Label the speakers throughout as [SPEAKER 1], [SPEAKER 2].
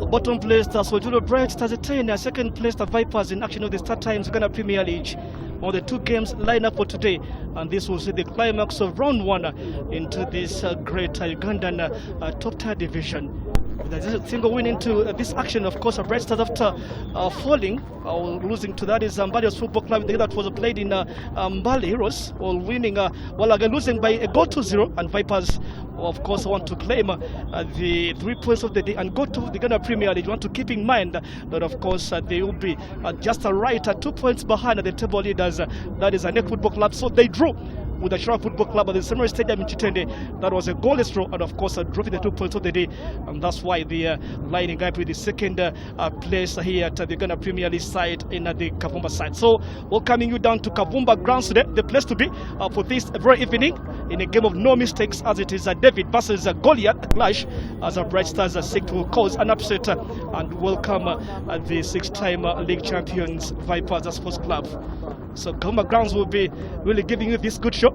[SPEAKER 1] Bottom place, Soljulo Bright Stars 10. Second place, the Vipers in action of the start times Ghana Premier League. On the two games line up for today, and this will see the climax of round one into this great Ugandan top tier division. There's a single win into this action, of course, Bright Stars after falling or losing to that is Mbali's Football Club. The game that was played in Mbali Heroes, or winning, well, again losing by a goal to 0, and Vipers, of course, want to claim the 3 points of the day and go to the Ghana Premier League. You want to keep in mind that, of course, they will be just right at 2 points behind the table leaders. That is a Neck Football Club, so they drew with the Shara Football Club at the Seminary Stadium in Chitende. That was a goalless draw, and of course dropping the 2 points of the day, and that's why the lining up with the second place here at the Ghana Premier League side in the Kavumba side. So welcoming you down to Kavumba grounds today, the place to be for this very evening in a game of no mistakes, as it is David versus Goliath clash, as Bright Stars seek to cause an upset and welcome the 6-time league champions Vipers Sports Club. So Kavumba grounds will be really giving you this good show.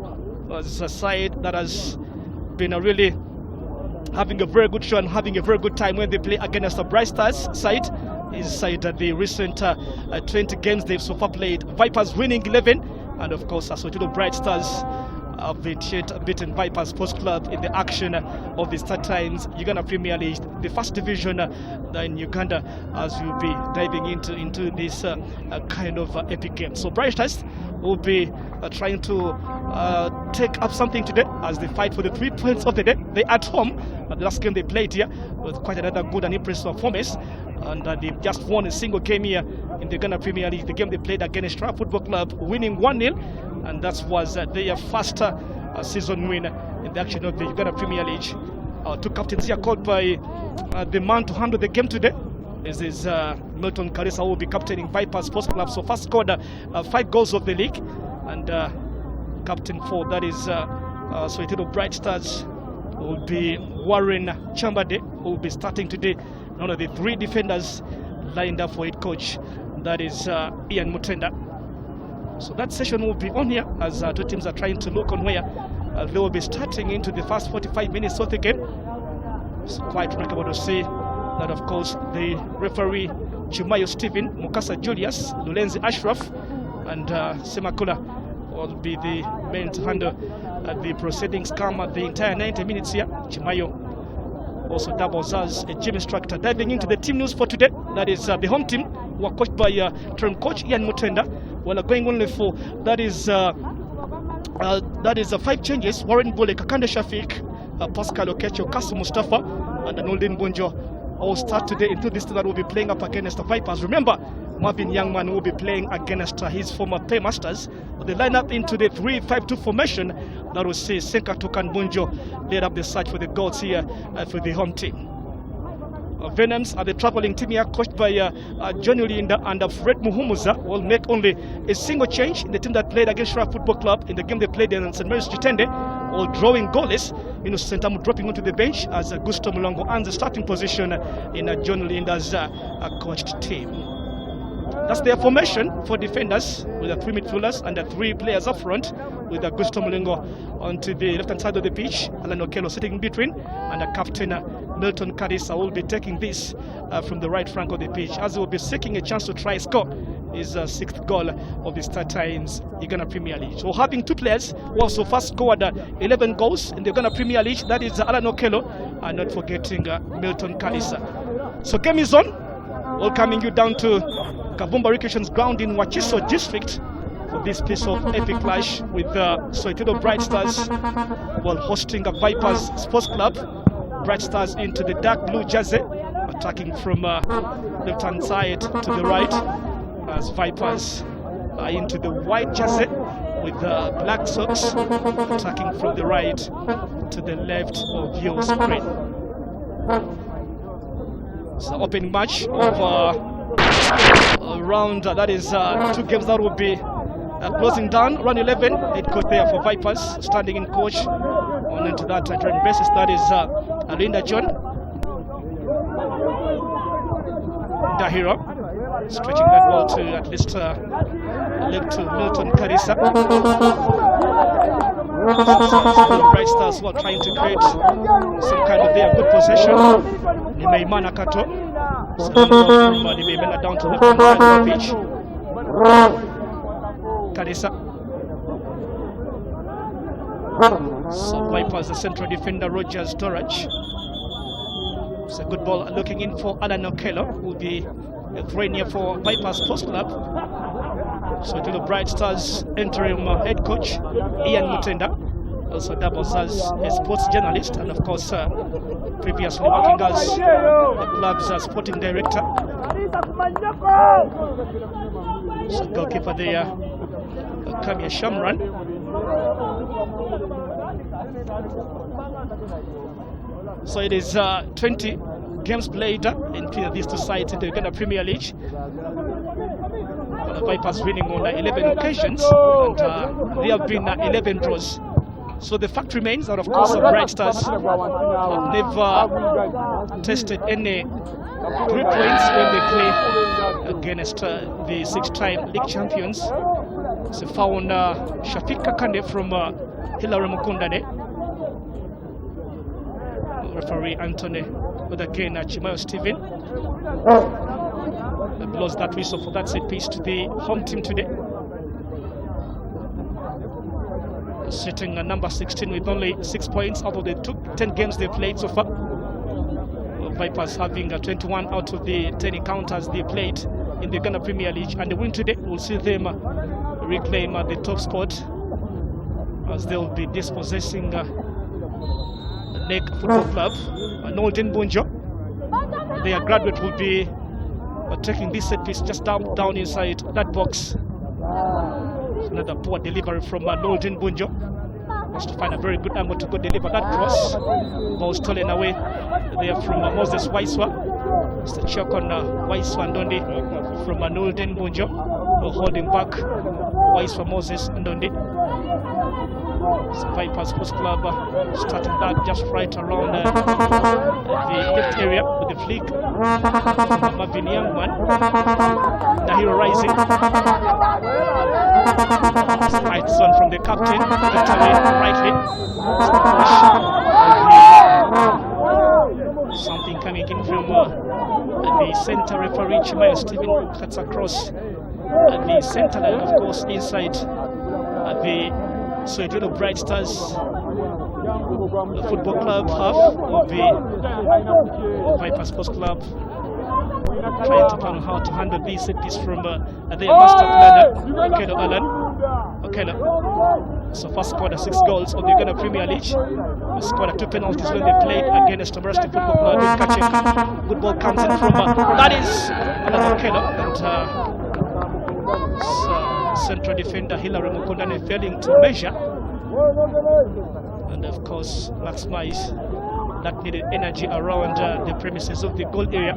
[SPEAKER 1] It's a side that has been really having a very good show and having a very good time when they play against the Bright Stars side. Inside the recent 20 games they've so far played, Vipers winning 11, and of course Sojulo Bright Stars have beaten Vipers Sports Club in the action of the start times Uganda Premier League, the first division in Uganda, as we'll be diving into this kind of epic game. So Bright Stars will be trying to take up something today as they fight for the 3 points of the day. They at home. The last game they played here was quite another good and impressive performance, and they've just won a single game here in the Ghana Premier League. The game they played against Shara Football Club, winning 1-0. And that was their first season win in the action of the Uganda Premier League. Two captains here called by the man to handle the game today. This is Milton Karisa, who will be captaining Vipers Sports Club. So first scored 5 goals of the league, and captain for that is Soweto Bright Stars will be Warren Chambade, who will be starting today. One of the 3 defenders lined up for head coach, that is Ian Mutenda. So that session will be on here as two teams are trying to look on where they will be starting into the first 45 minutes of the game. It's quite remarkable to see that, of course, the referee Chimayo Stephen, Mukasa Julius, Lulenzi Ashraf, and Semakula will be the men to handle the proceedings come the entire 90 minutes here. Chimayo also doubles as a gym instructor. Diving into the team news for today, that is the home team, who are coached by term coach Ian Mutenda. Well, going only for that is 5 changes. Warren Bole, Kakande Shafiq, Pascal Okecho, Khasim Mustapha, and Noldin Bonjo all start today into this team that will be playing up against the Vipers. Remember, Marvin Youngman will be playing against his former paymasters. They line up into the 3-5-2 formation that will see Senka Tokan Bonjo lead up the search for the goals here for the home team. Venoms are the traveling team here, coached by Johnny Linda and Fred Muhumuza, will make only a single change in the team that played against Shara Football Club in the game they played in St. Mary's Chitende, all drawing goalless. Sentamu dropping onto the bench as Gusto Mulongo earns the starting position in Johnny Linda's coached team. That's their formation for defenders, with the 3 midfielders and the 3 players up front, with Gusto Mulengo onto the left-hand side of the pitch, Alan Okello sitting in between, and the captain Milton Karisa will be taking this from the right flank of the pitch, as he will be seeking a chance to try score his 6th goal of the start times Uganda Premier League. So having 2 players who also first scored 11 goals in the Uganda Premier League, that is Alan Okello, and not forgetting Milton Karisa. So game is on. Welcoming you down to Kavumba Recreation's ground in Wachiso district for this piece of epic clash with Soweto Bright Stars while hosting a Vipers Sports Club. Bright Stars into the dark blue jersey, attacking from left hand side to the right, as Vipers are into the white jersey with black socks, attacking from the right to the left of your screen. It's an opening match of round, that is 2 games that will be closing down. Round 11, head coach there for Vipers, standing in coach on into that joint basis, that is Linda John Dahiro, stretching that ball to at least left to Milton Karisa. Bright Stars who are trying to create some kind of their good possession. Nimeimana Kato It's a long ball from the Bemela down to the front side of the pitch. Kadisa. So Vipers, the central defender Rogers Dorach. It's a good ball looking in for Alan Okello, who will be a trainer for Vipers Sports Club. So to the Bright Stars interim head coach Ian Mutenda also doubles as a sports journalist and of course previously working as the club's sporting director. So goalkeeper there, Kamia Shamran. So it is 20 games played in these two sides in the Uganda Premier League. The Vipers winning on 11 occasions, and there have been 11 draws. So the fact remains that, of course, the Bright Stars have never tested any great wins when they play against the six-time league champions. So found Shafiq Kakande from Hilary Mukundane. Referee Anthony, but again Chimayo Stephen blows that whistle for that set piece to the home team today. Sitting at number 16 with only 6 points out of the 10 games they played so far. Vipers having 21 out of the 10 encounters they played in the Ghana Premier League, and the win today will see them reclaim the top spot as they will be dispossessing Lake Football Club. Nolden Bunjo, their graduate, will be taking this set piece just down inside that box. Another poor delivery from Nolden Bunjo. Wants to find a very good angle to go deliver that cross. Ball stolen away there from Moses Waiswa. It's the check on Waiswa Ndondi from Nolden Bunjo. Holding back Waiswa Moses Ndondi. Vipers Sports Club starting that just right around the left area with the flick from Marvin Youngman. The hero rising. Right zone from the captain, left away rightly. Something coming in from the center referee Chimayo Stephen, cuts across the center line, of course, inside the Soweto Bright Stars, the football club half of the Vipers Sports Club, trying to plan how to handle these set piece from their master planner, Okello Alan. Okello. So first scored 6 goals of the Uganda Premier League. Scored 2 penalties when they played against University Football Club in Kachek. Good ball comes in from that is Alan Okello, and central defender Hilary Mukundane failing to measure and of course maximize that needed energy around the premises of the goal area.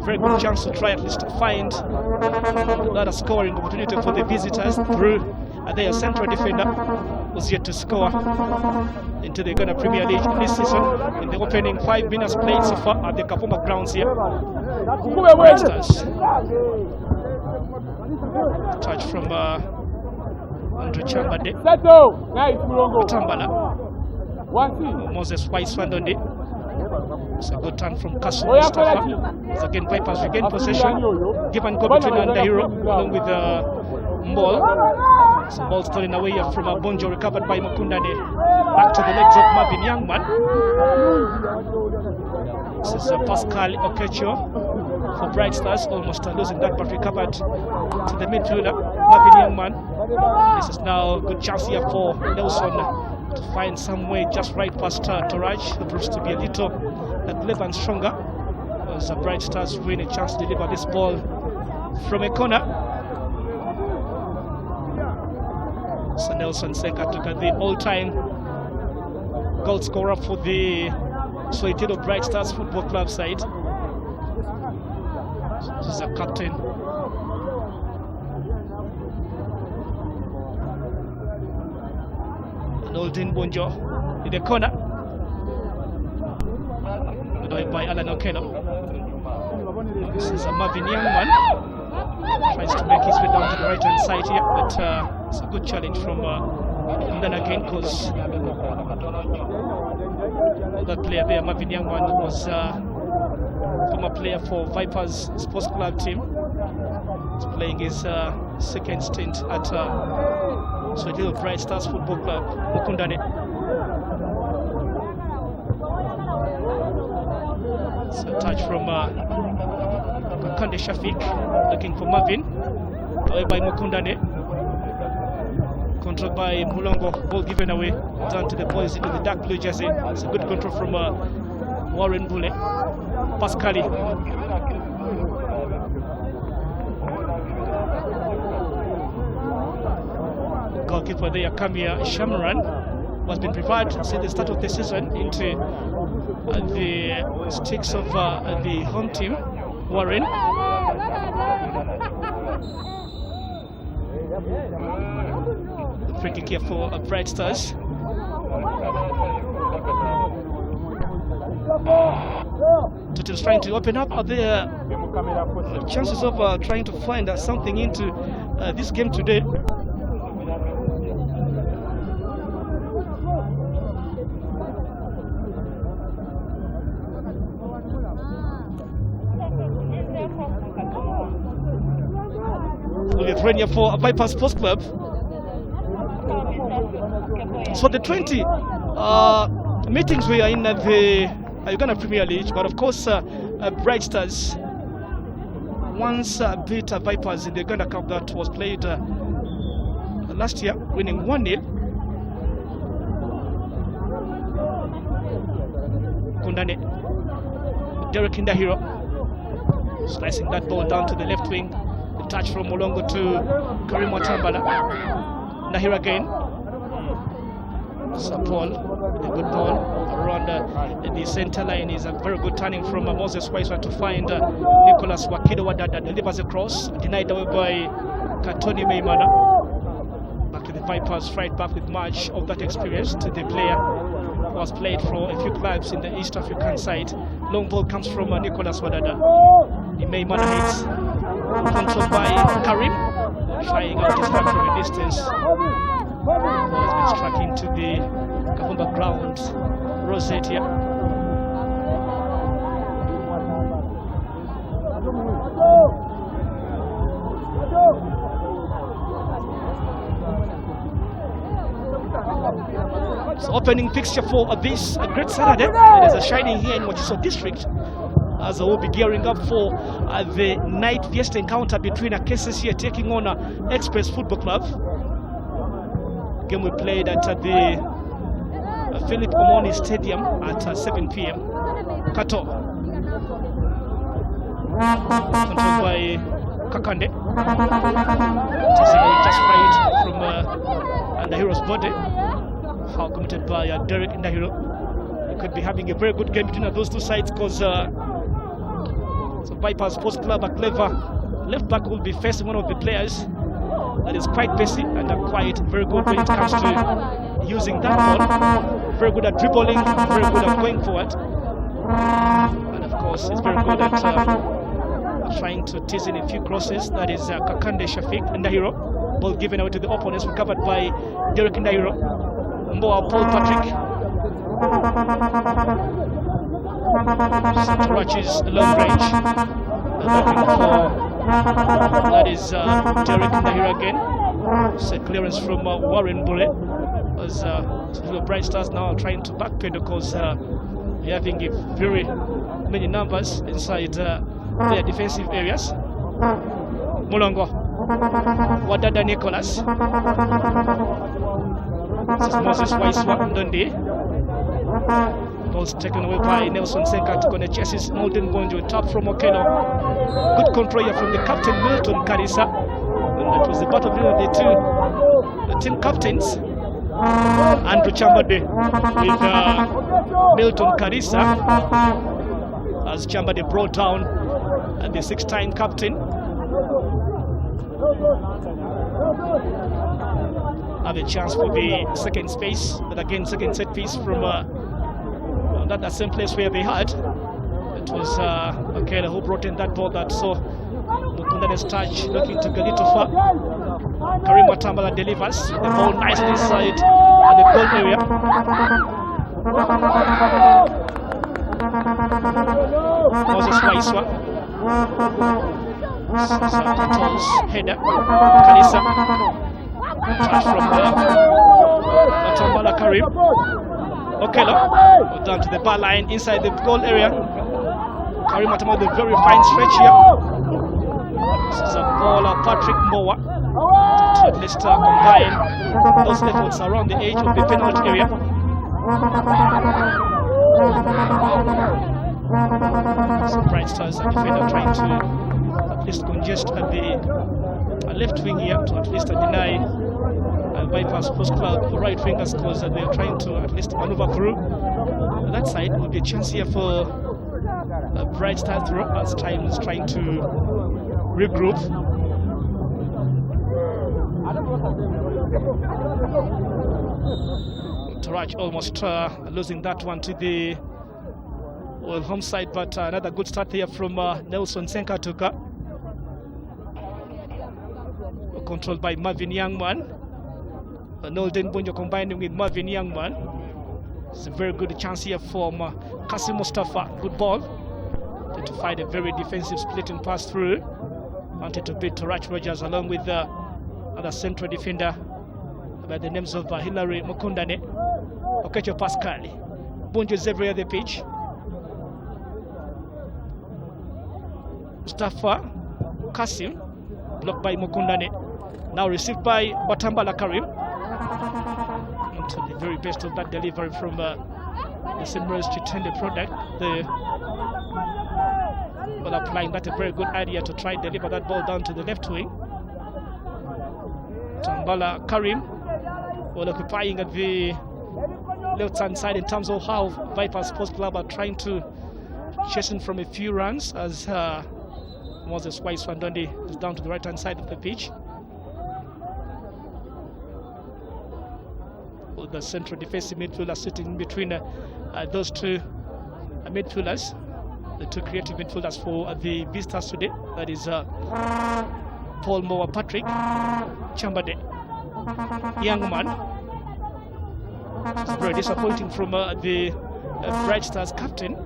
[SPEAKER 1] Very good chance to try at least to find that scoring opportunity for the visitors through their central defender was yet to score into the Ghana Premier League this season in the opening 5 minutes played so far at the Kapoma grounds here. Bright Stars. Touch from Andrew Chambade. Tambala. Moses Waiswandondi. It's a good turn from Khasim Mustapha. It's again Vipers regain possession. Give and go between Andahiro along with Mbol. So ball stolen away from Bonjo, recovered by Mukundane. Back to the legs of Marvin Youngman. This is Pascal Okecho for Bright Stars, almost losing that, but recovered to the midfielder, Marvin Youngman. This is now a good chance here for Nelson to find some way just right past Toraj, who proves to be a little clever and stronger. As the Bright Stars win a chance to deliver this ball from a corner. So Nelson Senga took the all-time goal scorer for the Soweto Bright Stars Football Club side. This is the captain. Nolden Bunjo in the corner. Annoyed by Alan Okello. This is a Marvin Youngman. Tries to make his way down to the right hand side here, but it's a good challenge from Ndana again, because that player there, Marvin Youngman, was former player for Vipers Sports Club team. He's playing his second stint at Swahili Bright Stars Football Club, Mukundane. It's a touch from Kakande Shafiq, looking for Marvin. Away by Mukundane. Control by Mulongo. Ball given away down to the boys in the dark blue jersey. It's a good control from Warren Bule. Pascali. Goalkeeper there, Kamia Shamran, has been revived since the start of the season into the sticks of the home team, Warren. Free kick here for Bright Stars. Tutils trying to open up their chances of trying to find something into this game today. We're here for Vipers Sports Club. So the 20 meetings we are in the Uganda Premier League, but of course Bright Stars once beat Vipers in the Uganda Cup that was played last year, winning 1-0. Kundane, Derek Indahiro, slicing that ball down to the left wing. The touch from Molongo to Karim Watambala. Ndahiro again. Sapol, a good ball around the center line is a very good turning from Moses Waiswa to find Nicholas Wakido Wadada, delivers a cross, denied away by Katoni Meimana. Back to the Vipers, right back with much of that experience to the player who has played for a few clubs in the East African side. Long ball comes from Nicholas Wadada. The Meimana hits, controlled by Karim, trying out his back from a distance. Ball has been struck into the Kavumba ground. Rosette here. It's opening fixture for this great Saturday. It is a shining here in Wachiso district, as we'll be gearing up for the night fiesta encounter between KCCA taking on Express Football Club. Game we played at the Philip Omoni Stadium at 7 p.m. Kato, controlled by Kakande. Just right from Ndahiro's body. Foul committed by Derek Ndahiro. We could be having a very good game between those two sides, because so Vipers Sports Club, a clever left back, will be facing one of the players that is quite busy and quite very good when it comes to using that ball. Very good at dribbling, very good at going forward. And of course, he's very good at trying to tease in a few crosses. That is Kakande Shafiq Ndahiro. Ball given away to the opponents, recovered by Derek Ndahiro. Mboa Paul Patrick. Watches long range. That is Derek Ndahiro again. It's a clearance from Warren Bule. As the Bright Stars now are trying to backpedal, because they're having very many numbers inside their defensive areas. Mulongo. Wadada Nicholas. This is Moses Waiswa Ndondi. Ball's taken away by Nelson Senka to connect chases. Molden Gonjo, tap from Okeno. Good control here from the captain Milton Karisa. And that was the battle between the team captains. Andrew Chambade with Milton Karisa, as Chambade brought down the 6-time captain. Have a chance for the second space, but again second set piece from that same place where they had. It was Okela who brought in that ball that saw Mukundane's touch, looking to Galito far. Karim Watambala delivers the ball nicely inside at the goal area. Moses Waiswa. Santos header. Kalisa. Touch from Tambala Karim. Okelo. Down to the bar line inside the goal area. Karim Atama with a very fine stretch here. This is a ball of Patrick Mowa. To at least combine those efforts around the edge of the penalty area. So Bright Stars and defender trying to at least congest at the left wing here to at least deny Vipers Sports Club right wingers, because they are trying to at least maneuver through that side. Will be a chance here for Bright Stars through as time is trying to regroup. Taraj almost losing that one to the home side, but another good start here from Nelson Senkatuka. Controlled by Marvin Youngman. Nolden Bunjo combining with Marvin Youngman. It's a very good chance here from Khasim Mustapha. Good ball. To find a very defensive splitting pass through. Wanted to beat Taraj Rogers along with other central defender by the names of Hilary Mukundane. Okecho Pascal. Bunjo is every other pitch. Mustapha Khasim, blocked by Mukundane. Now received by Batambala Karim. Into the very best of that delivery from the Simrez Chitende product. Well, applying that a very good idea to try and deliver that ball down to the left wing. Tambala Karim, well, occupying at the left hand side in terms of how Vipers Sports Club are trying to chasing from a few runs as Moses Waiswandondi is down to the right hand side of the pitch. With the central defensive midfielder sitting in between those two midfielders, the two creative midfielders for the visitors today. That is Paul Mowa Patrick Chambade. Young man. It's very disappointing from the Bright Stars captain.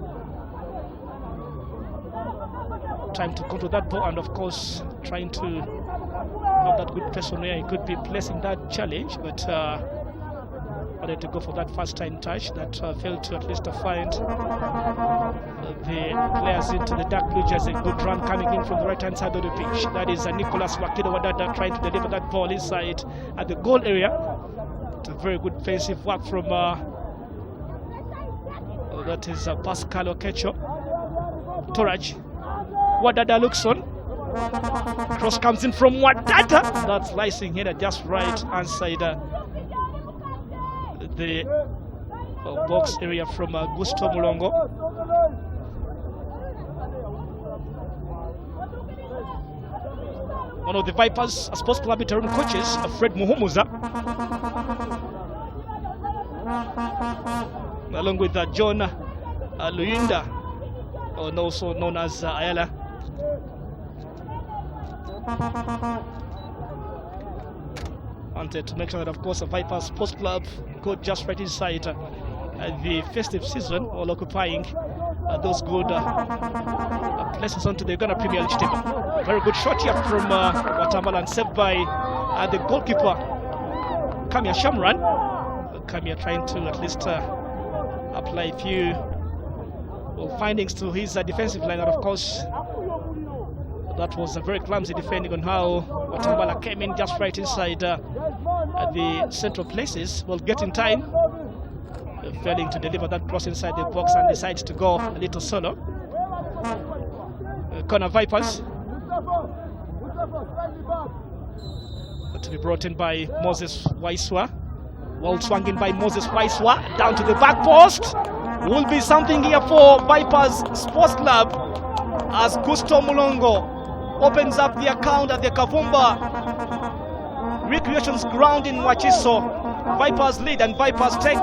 [SPEAKER 1] Trying to control that ball and of course trying to have that good person where he could be placing that challenge, but wanted to go for that first time touch that failed to at least find the players into the dark blue jersey. Good run coming in from the right hand side of the pitch. That is Nicholas Wakido Wadada trying to deliver that ball inside at the goal area. It's a very good defensive work from that is Pascal Okecho. Toraj. Wadada looks on. Cross comes in from Wadada. That's slicing header just right inside the box area from Gusto Mulongo. One of the Vipers Sports Club interim coaches, Fred Muhumuza, along with John Luyinda, also known as Ayala. Wanted to make sure that, of course, the Vipers Sports Club got just right inside the festive season, while occupying those good places onto the Ghana Premier League table. Very good shot here from Watambala and saved by the goalkeeper, Kamia Shamran. Kamia trying to at least apply a few findings to his defensive line, and of course, that was a very clumsy defending on how Watambala came in just right inside the central places. Well, get in time, failing to deliver that cross inside the box and decides to go a little solo. Corner Vipers. To be brought in by Moses Waiswa. Well swung in by Moses Waiswa. Down to the back post. Will be something here for Vipers Sports Club as Gusto Mulongo opens up the account at the Kavumba Recreations Ground in Wachiso. Vipers lead and Vipers take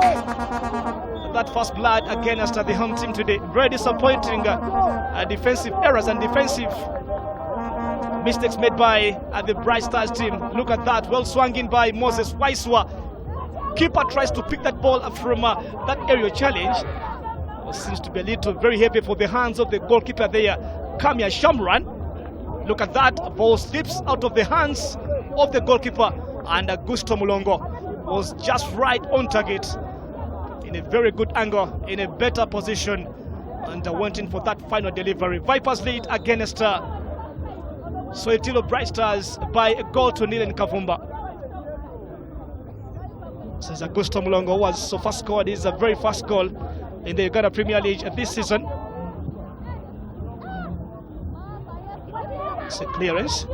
[SPEAKER 1] that first blood again after the home team today. Very disappointing defensive errors and defensive mistakes made by the Bright Stars team. Look at that, well swung in by Moses Waiswa. Keeper tries to pick that ball up from that aerial challenge. seems to be a little very heavy for the hands of the goalkeeper there, Kamia Shamran. Look at that, ball slips out of the hands of the goalkeeper, and Augusto Mulongo was just right on target in a very good angle, in a better position, and went in for that final delivery. Vipers lead against Soetilo Bright Stars by a goal to nil in Kavumba. Since Augusto Mulongo was so far scored, is a very fast goal in the Uganda Premier League this season. It's a clearance.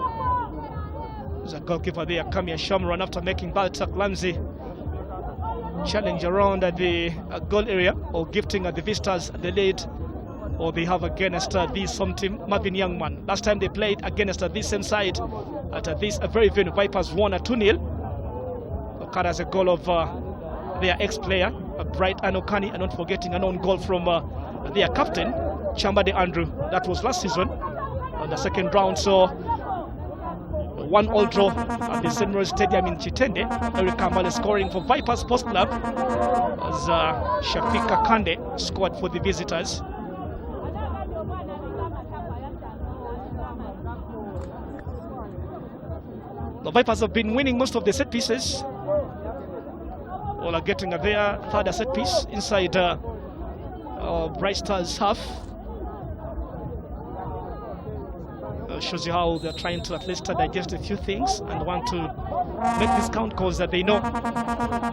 [SPEAKER 1] There's a goalkeeper there, Kamia Shamran, after making that clumsy challenge around the goal area, or gifting the visitors the lead, or they have against this some team, Marvin Youngman. Last time they played against this same side at this very venue, Vipers won 2-0. Occurred as a goal of their ex-player, Bright Anokani, and not forgetting an own goal from their captain, Chambade Andrew. That was last season on the second round. So 1-1 draw at the Senro Stadium in Chitende. Eric Kamale scoring for Vipers Sports Club as Shafika Kande scored for the visitors. The Vipers have been winning most of the set pieces. All are getting their third set piece inside Bright Stars half. Shows you how they're trying to at least digest a few things and want to make this count, because they know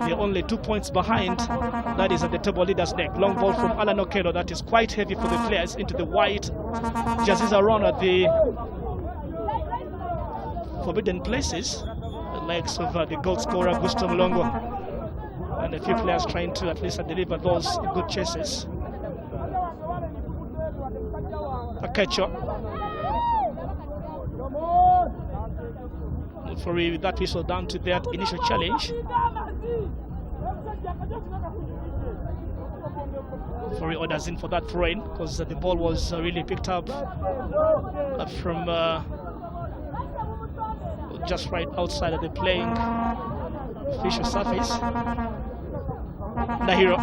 [SPEAKER 1] they're only 2 points behind. That is at the table leader's neck. Long ball from Alan Okello, that is quite heavy for the players into the white jerseys around at the forbidden places. The legs of the goal scorer Augusto Mulongo, and a few players trying to at least deliver those good chases. Akecho. For that whistle down to that initial challenge. For orders in for that throw-in, because the ball was really picked up from just right outside of the playing official surface. Nahiro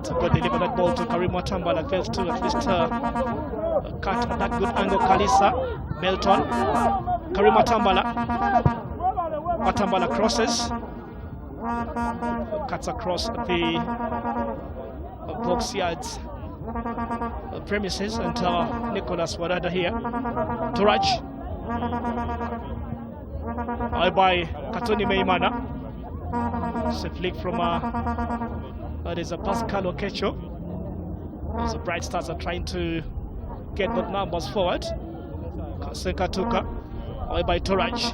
[SPEAKER 1] to go deliver that ball to Karim Watambala, fails to at least cut at that good angle. Kalisa, Melton, Karim Watambala crosses, cuts across the box yards premises, and Nicholas Wadada here. Turaj by Katoni Meimana. It's a flick from that is a Pascal Okecho. The Bright Stars are trying to get the numbers forward. Sekatuka by Turaj.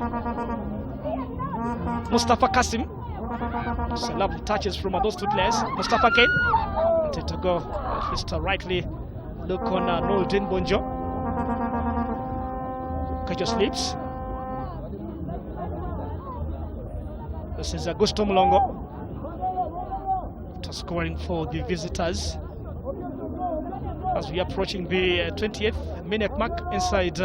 [SPEAKER 1] Mustapha Khasim. Some lovely touches from those two players. Mustapha again. Wanted to go at least rightly look on Noldin Bonjo. Kejo slips. This is Augusto Mulongo scoring for the visitors as we are approaching the 20th minute mark inside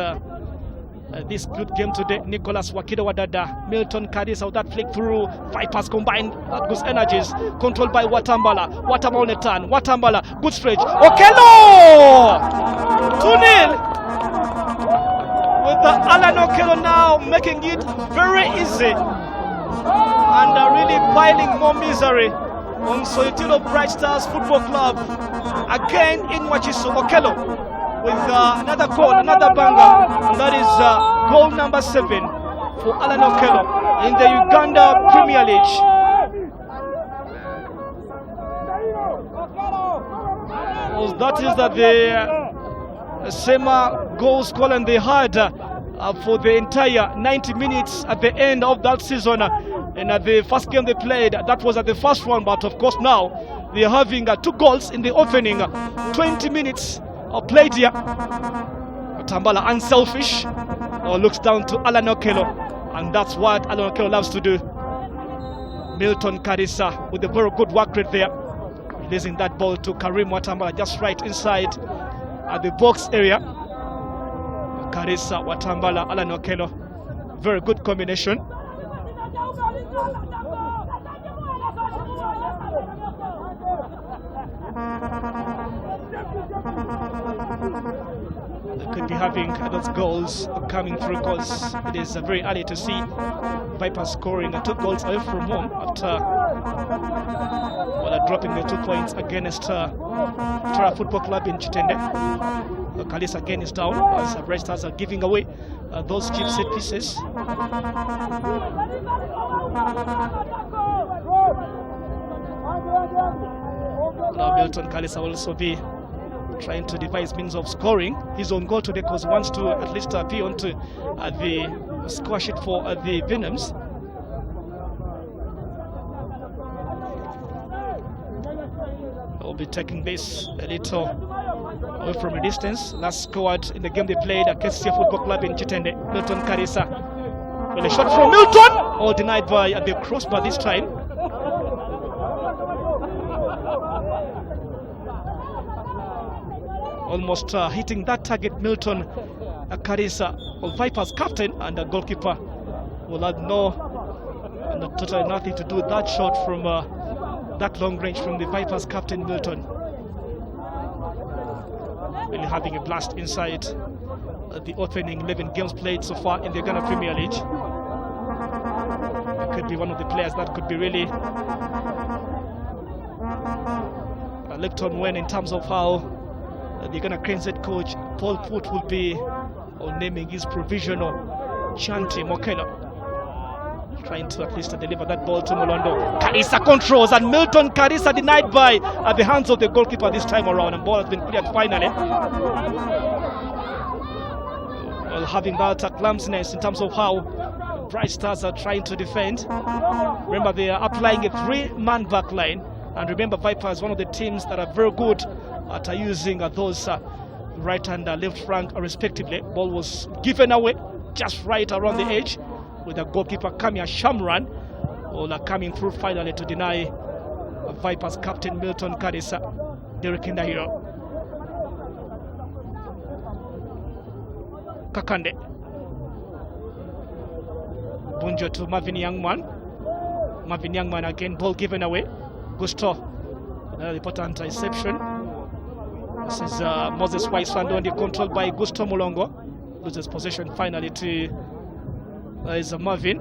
[SPEAKER 1] this good game today. Nicholas Wakido Wadada, Milton Kadisa with that flick through. Vipers combined, that goes energies, controlled by Watambala. Watambala on the turn. Watambala, good stretch. Okello! 2-0! With Alan Okello now making it very easy and really piling more misery on Soetilo Bright Stars Football Club. Again in Wachiso, Okello with another goal, another banger, and that is goal number 7 for Alan Okello in the Uganda Premier League. Well, that is the same goal scorer they had for the entire 90 minutes at the end of that season. And at the first game they played, that was at the first one, but of course now they are having 2 goals in the opening 20 minutes played here. Tambala unselfish, looks down to Alan Okello, and that's what Alan Okello loves to do. Milton Kadisa with a very good work rate there, releasing that ball to Karim Watambala just right inside at the box area. Kadisa, Watambala, Alan Okello, very good combination. They could be having those goals coming through, because it is very early to see Vipers scoring 2 goals away from home after dropping the 2 points against Tara Football Club in Chitende. Kalis again is down as the Bright Stars are giving away those cheap set pieces. Now Milton Kalisa will also be trying to devise means of scoring his own goal today, because he wants to at least appear onto the score sheet for the Venoms. Will be taking this a little away from a distance. Last scored in the game they played at KCC Football Club in Chitende. Milton Kalisa. Well, a shot from Milton, all denied by the crossbar this time. Almost hitting that target, Milton Kalisa, Vipers captain and the goalkeeper, will have totally nothing to do with that shot from that long range from the Vipers captain, Milton. Really having a blast inside the opening 11 games played so far in the Ghana Premier League. It could be one of the players that could be really looked on when, in terms of how the Ghana Cranes head coach Paul Foot will be naming his provisional Chanti Mokelo, trying to at least deliver that ball to Molondo. Kalisa controls, and Milton Kalisa denied by at the hands of the goalkeeper this time around, and ball has been cleared finally. Well, having that clumsiness in terms of how Bright Stars are trying to defend. Remember, they are applying a 3-man back line, and remember, Vipers, one of the teams that are very good at using those right and left flank respectively. Ball was given away just right around the edge, with the goalkeeper Kamia Shamran coming through finally to deny Vipers captain Milton Kalisa. Derek Ndahiro. Kakande. Bunjo to Marvin Youngman. Marvin Youngman again, ball given away. Gusto. Another important interception. This is Moses Waisando, controlled by Gusto Mulongo. Loses possession finally to is Marvin.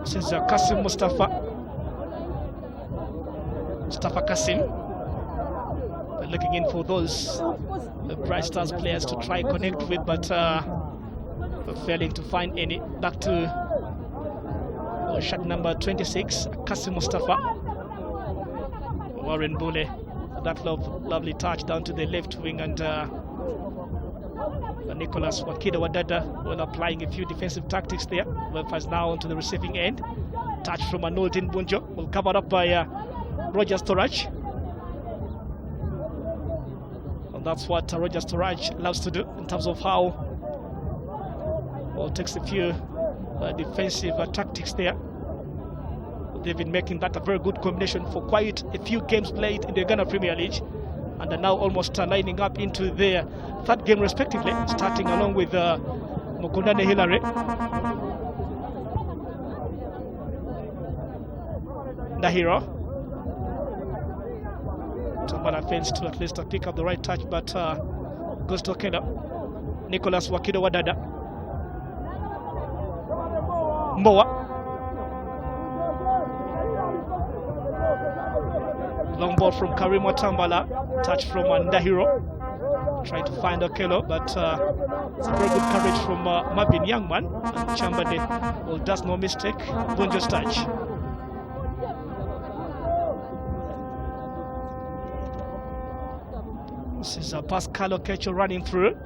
[SPEAKER 1] This is Khasim Mustapha. Mustapha Khasim. They're looking in for those Bright Stars players to try connect with, but failing to find any. Back to shot number 26, Khasim Mustapha. Warren Bule, that lovely touch down to the left wing, and Nicholas Wakida Wadada while applying a few defensive tactics there. Vipers now onto the receiving end. Touch from Anoldin Bunjo, will covered up by Roger Storage. And that's what Roger Storage loves to do in terms of how takes a few defensive tactics there. They've been making that a very good combination for quite a few games played in the Ghana Premier League, and are now almost lining up into their 3rd game respectively, starting along with Mukundane Hilary. Ndahiro. Tambala fails to at least pick up the right touch, but goes to Okenda. Nicholas Wakido Wadada. Moa. Long ball from Karimo Tambala, touch from Ndahiro, trying to find Okelo, but it's a very good courage from Marvin Youngman, and Chambade does no mistake. Bunjo's touch. This is Pascal Okecho running through.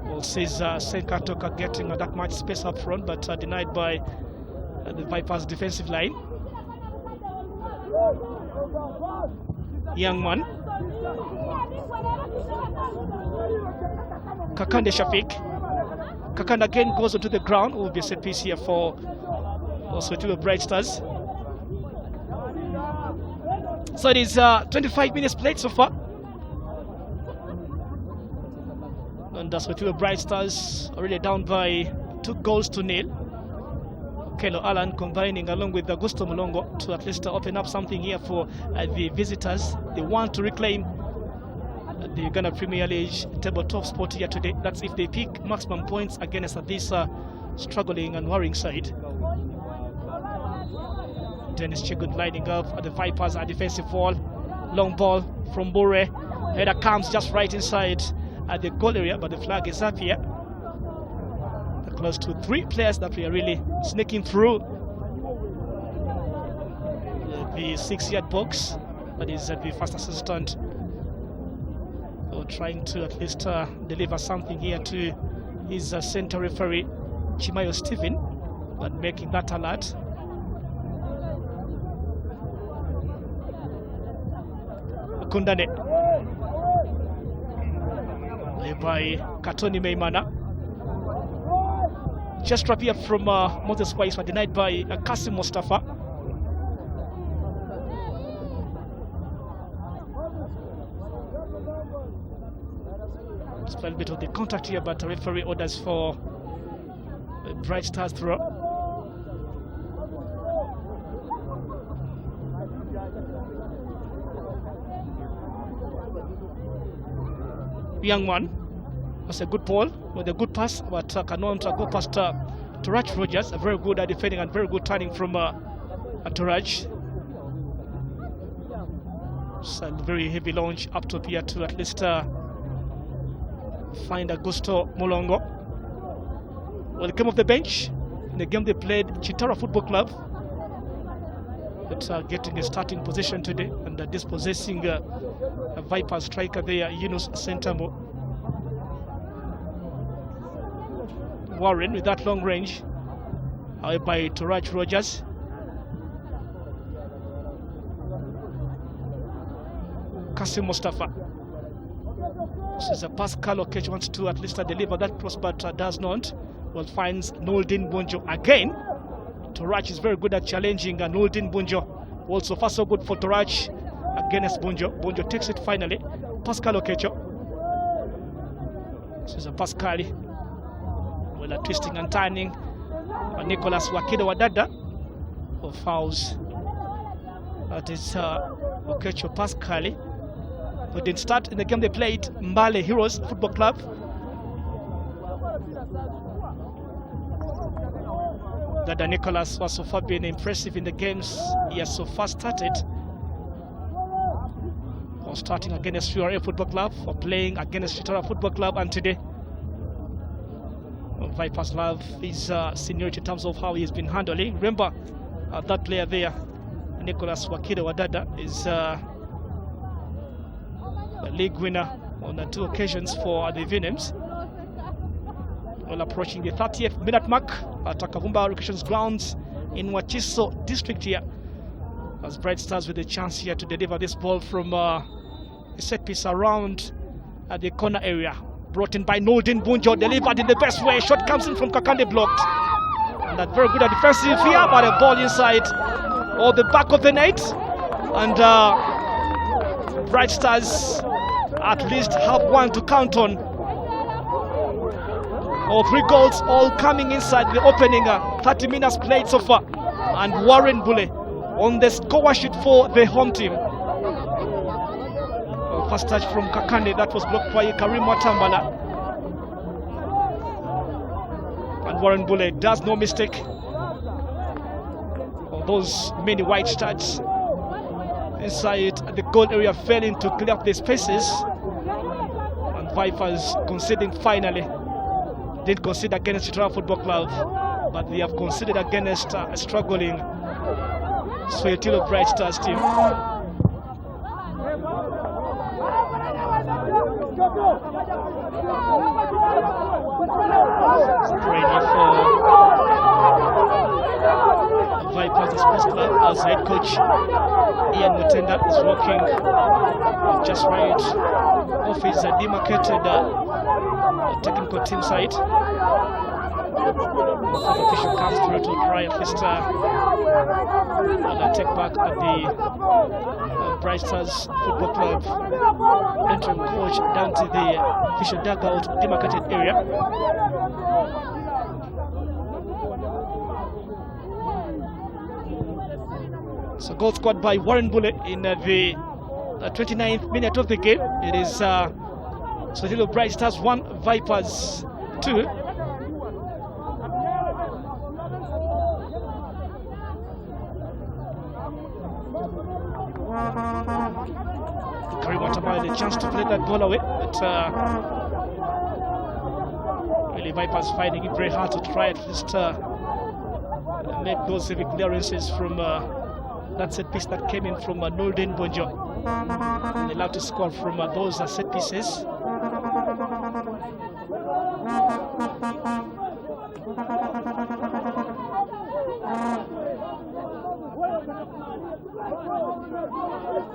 [SPEAKER 1] Well, says Senkatoka getting that much space up front, but denied by the Vipers defensive line. Youngman. Kakande Shafiq. Kakande again goes onto the ground. Will be a set piece here for also to the Bright Stars. So it is 25 minutes played so far. And that's with the Bright Stars already down by 2-0. Kelo Allen combining along with Augusto Mulongo to at least open up something here for the visitors. They want to reclaim the Uganda Premier League tabletop spot here today. That's if they pick maximum points against this struggling and worrying side. Dennis Chigun lining up at the Vipers at defensive wall. Long ball from Bure. Header comes just right inside at the goal area, but the flag is up here. Close to 3 players that we are really sneaking through the 6-yard box. That is the first assistant. So trying to at least deliver something here to his center referee, Chimayo Stephen, but making that alert. Kundane by Katoni Meimana. Just up here from Moses Wise, but denied by Khasim Mustapha. It's a little bit of the contact here, but the referee orders for a Bright Stars throw. Young man. That's a good ball with a good pass, but cannot go past Turaj Rogers. A very good defending and very good turning from Turaj. It's a very heavy launch up top here to at least find Augusto Mulongo. Well, they came off the bench in the game they played Chitara Football Club, but getting a starting position today and dispossessing a Viper striker there, Yunus Sentamo. Warren with that long range by Turaj Rogers. Khasim Mustapha. This is a Pascal Okech, wants to at least deliver that cross, but does not. Well, finds Noldin Bunjo again. Turaj is very good at challenging Noldin Bunjo. Also far so good for Turaj against Bunjo. Bunjo takes it finally. Pascal Okecho. This is a Pascal. Well, twisting and turning. Nicholas Wakido Wadada for fouls. That is Okecho Pascal. Who didn't start in the game they played Mbale Heroes Football Club. Dada Nicholas was so far been impressive in the games he has so far started. For starting against URA Football Club, for playing against Chitara Football Club, and today Vipers love his seniority in terms of how he's been handling. Remember that player there, Nicholas Wakido Wadada, is a league winner on 2 occasions for the Venoms. Well, approaching the 30th minute mark at Takavumba Recreations Grounds in Wachiso district here, as Bright Stars with a chance here to deliver this ball from a set piece around at the corner area. Brought in by Noldin Bunjo, delivered in the best way. Shot comes in from Kakande, blocked. And that very good at defensive here, but a ball inside or the back of the net. And Bright Stars at least have one to count on. All 3 goals all coming inside the opening 30 minutes played so far. And Warren Bule on the score sheet for the home team. First touch from Kakande, that was blocked by Karim Watambala. And Warren Bule does no mistake on those many wide starts inside the goal area, failing to clear up the spaces. And Vipers conceding finally. Didn't concede against Chitara Football Club, but they have conceded against a struggling Soyotilo Bright Stars team. Ready for Vipers Sports Club as head coach Ian Mutenda is walking just right off his demarcated technical team side. Official comes through to try at least take back at the Bright Stars Football Club interim coach down to the official dugout demarcated area. So goal scored by Warren Bullet in the 29th minute of the game. It is Swahili Bright Stars 1, Vipers 2. Karim Watamala the chance to play that ball away, but really Vipers finding it very hard to try at least make those heavy clearances from that set piece that came in from Nolden Bonjo. And allowed to score from those set pieces.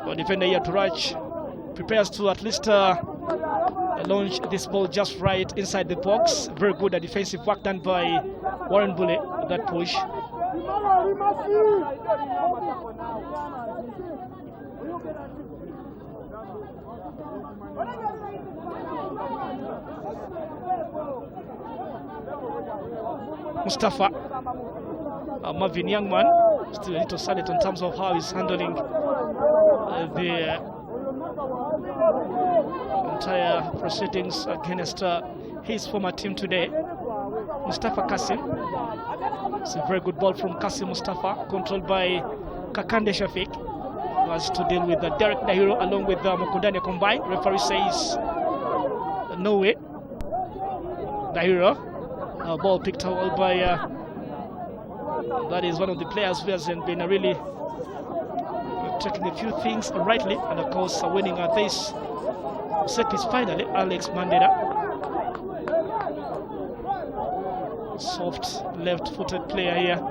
[SPEAKER 1] The defender here, Turach, prepares to at least launch this ball just right inside the box. Very good defensive work done by Warren Bullet, that push. Mustapha, Marvin Youngman, still a little silent in terms of how he's handling the entire proceedings against his former team today. Mustapha Khasim. It's a very good ball from Khasim Mustapha, controlled by Kakande Shafiq. Has to deal with Derek Dahiro along with Mukundane combined. Referee says no way. Dahiro, ball picked up by that is one of the players who hasn't been really taking a few things rightly, and of course winning this set piece finally. Alex Mandela, soft left-footed player here,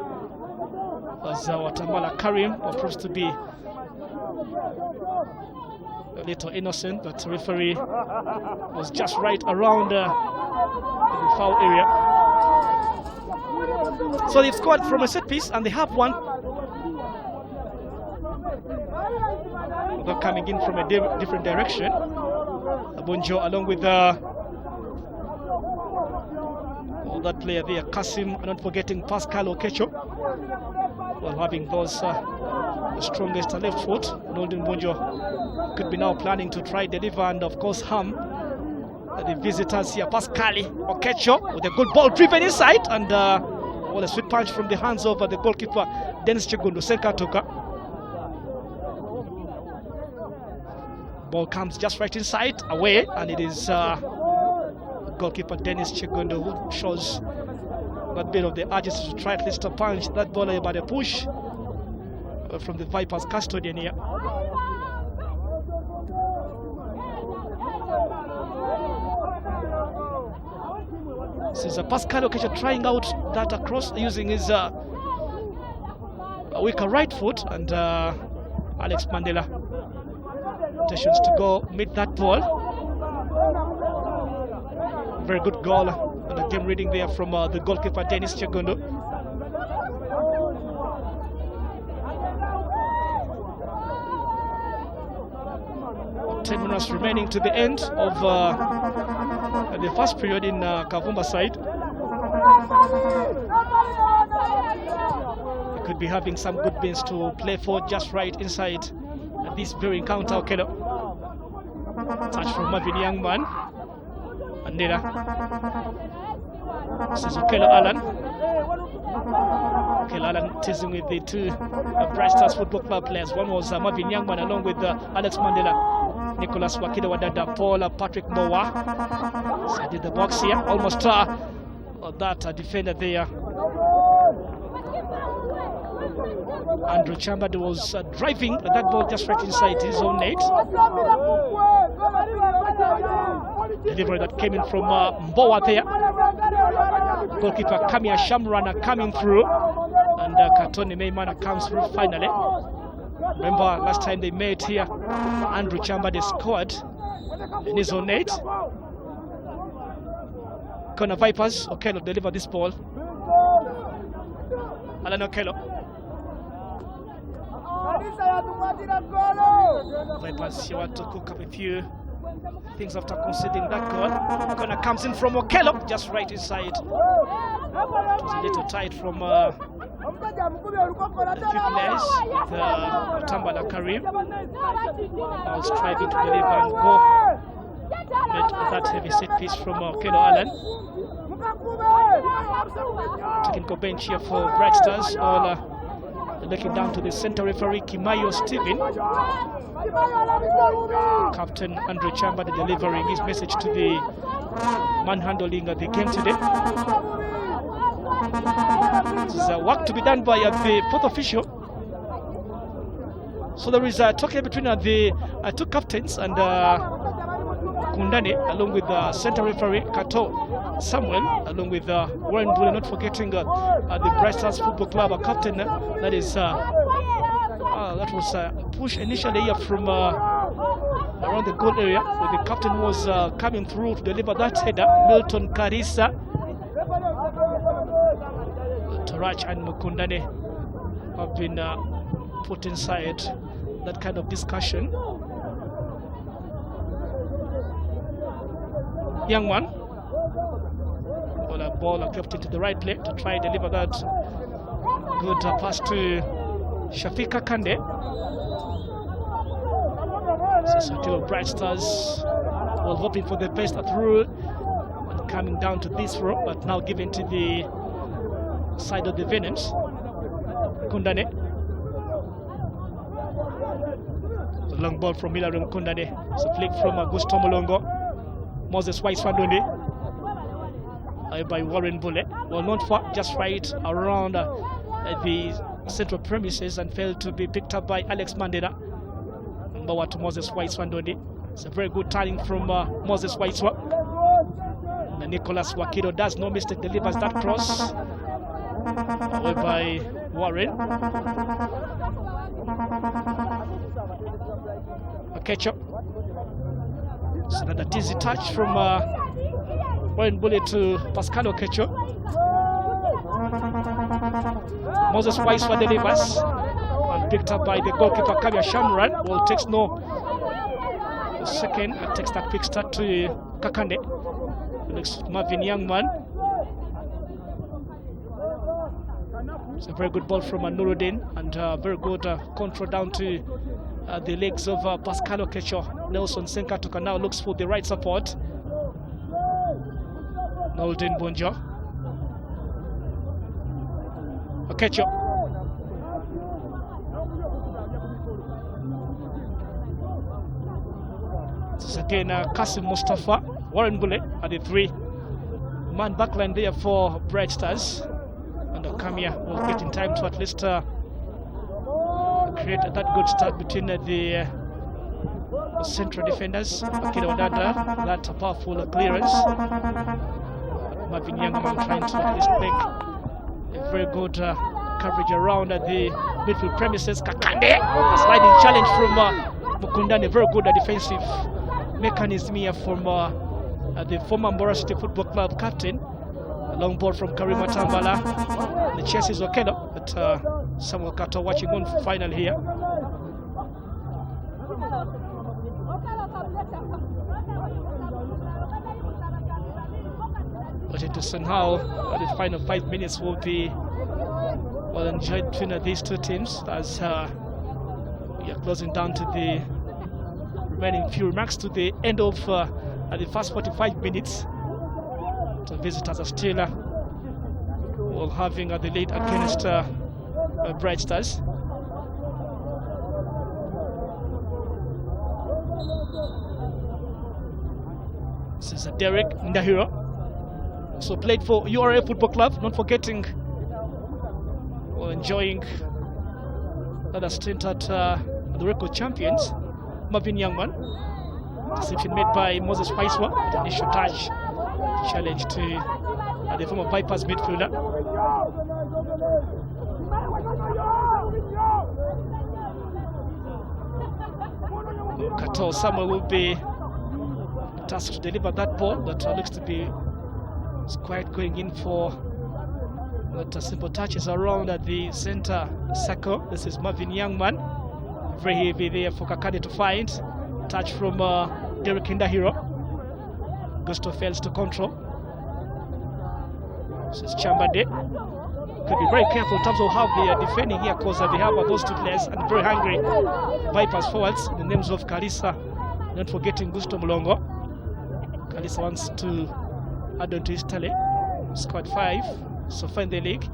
[SPEAKER 1] as Watamala Karim proves to be a little innocent, but the referee was just right around the foul area. So they've scored from a set piece and they have one. They're coming in from a different direction. Bonjo along with that player there, Khasim, not forgetting Pascal Okecho. Well, having those the strongest left foot. Nolden Bonjo could be now planning to try deliver, and of course the visitors here, Pascal Okecho with a good ball driven inside, and well, a sweet punch from the hands of the goalkeeper Dennis Chegundu Senkatoka. Ball comes just right inside, away, and it is goalkeeper Dennis Chegundu who shows that bit of the urgency to try at least to punch that ball by the push from the Vipers custodian here. This is Pascal Okecha trying out that across using his weaker right foot, and Alex Mandela intentions to go meet that ball. Very good goal and a game reading there from the goalkeeper Dennis Chegundu. Ten minutes remaining to the end of the first period in Kavumba side. They could be having some good bins to play for just right inside this very encounter. Okelo. Touch from Marvin Youngman. Andela. This is Okelo Alan. Okelo Alan teasing with the two Bright Stars Football Club players. One was Marvin Youngman along with Alex Mandela, Nicholas Wakida Wadada, Paul, Patrick Mowa. Inside the box here, almost that defender there. Andrew Chambard was driving that ball just right inside his own net. Delivery that came in from Mbowa there. Goalkeeper Kamia Shamrana coming through, and Katoni Meimana comes through finally. Remember last time they met here, Andrew Chambard scored in his own net. Corner Vipers, Okelo deliver this ball. Alan Okelo. Vipers, you want to cook up a few things after conceding that goal. Corner comes in from Okelo, just right inside. It was a little tight from few players with Tambala Karim now striving to deliver and go with that heavy set piece from Kelo Allen. Technical bench here for Bright Stars, all looking down to the center referee Kimayo Stephen. Captain Andrew Chamba delivering his message to the man handling the game today. This is work to be done by the fourth official. So there is a talk between the two captains and Kundane, along with the center referee Kato Samuel, along with Warren Bull, not forgetting the Bright Stars Football Club captain. That is that was pushed initially here from around the goal area, where the captain was coming through to deliver that header. Milton Karisa, Tarach and Mukundane have been put inside that kind of discussion. Young man, ball kept into the right leg to try and deliver that good pass to Shafika Kande. So still Bright Stars were hoping for the best through and coming down to this row, but now given to the side of the Venants. Kundane. The long ball from Milarum Kundane. It's a flick from Augusto Molongo. Moses Waiswandoni by Warren Bullet. Well, not far, just right around the central premises and failed to be picked up by Alex Mandela. Number to Moses Waiswandoni. It's a very good turning from Moses Waiswa. And Nicholas Wakido does no mistake, delivers that cross away by Warren. A catch-up. It's another dizzy touch from Warren Bullet to Pascalo Kecho. Moses Waiswa delivers and picked up by the goalkeeper Kabia Shamran. Well, takes no second and takes that quick start to Kakande. Looks Marvin Youngman. It's a very good ball from Nuruddin and very good control down to the legs of Pascalo Kecho. Nelson Senkatuka now looks for the right support. Nolden Bonjo. Kecho. This is again Khasim Mustapha. Warren Bullet at the three-man backline there for Bright Stars. And Okamia will get in time to at least create that good start between the central defenders. Akira Wadada, that powerful clearance. Marvin Youngman trying to at least make a very good coverage around the midfield premises. Kakande, a sliding challenge from Mukundane, very good defensive mechanism here from the former Mbora City Football Club captain. A long ball from Karima Tambala. The chase is Okeno, but Samuel Kato watching on final here. But it is somehow the final 5 minutes will be well enjoyed between these two teams as we are closing down to the remaining few remarks to the end of the first 45 minutes. The visitors are still well having the lead against Bright Stars. This is Derek Ndahiro. So played for URA Football Club, not forgetting well enjoying another stint at the record champions. Marvin Youngman. Deception made by Moses Waiswa. The initial touch. Challenge to the former Vipers midfielder. Kato Samuel will be tasked to deliver that ball that looks to be quite going in for that simple touches around at the center circle. This is Marvin Youngman. Very heavy there for Kakade to find. Touch from Derek Ndahiro. Gusto fails to control. This is Chambade. could be very careful in terms of how they are defending here, because they have those two players and very hungry Vipers forwards in the names of Kalisa, not forgetting Gusto Mulongo. Kalisa wants to add on to his tally, scored 5 so far in the league.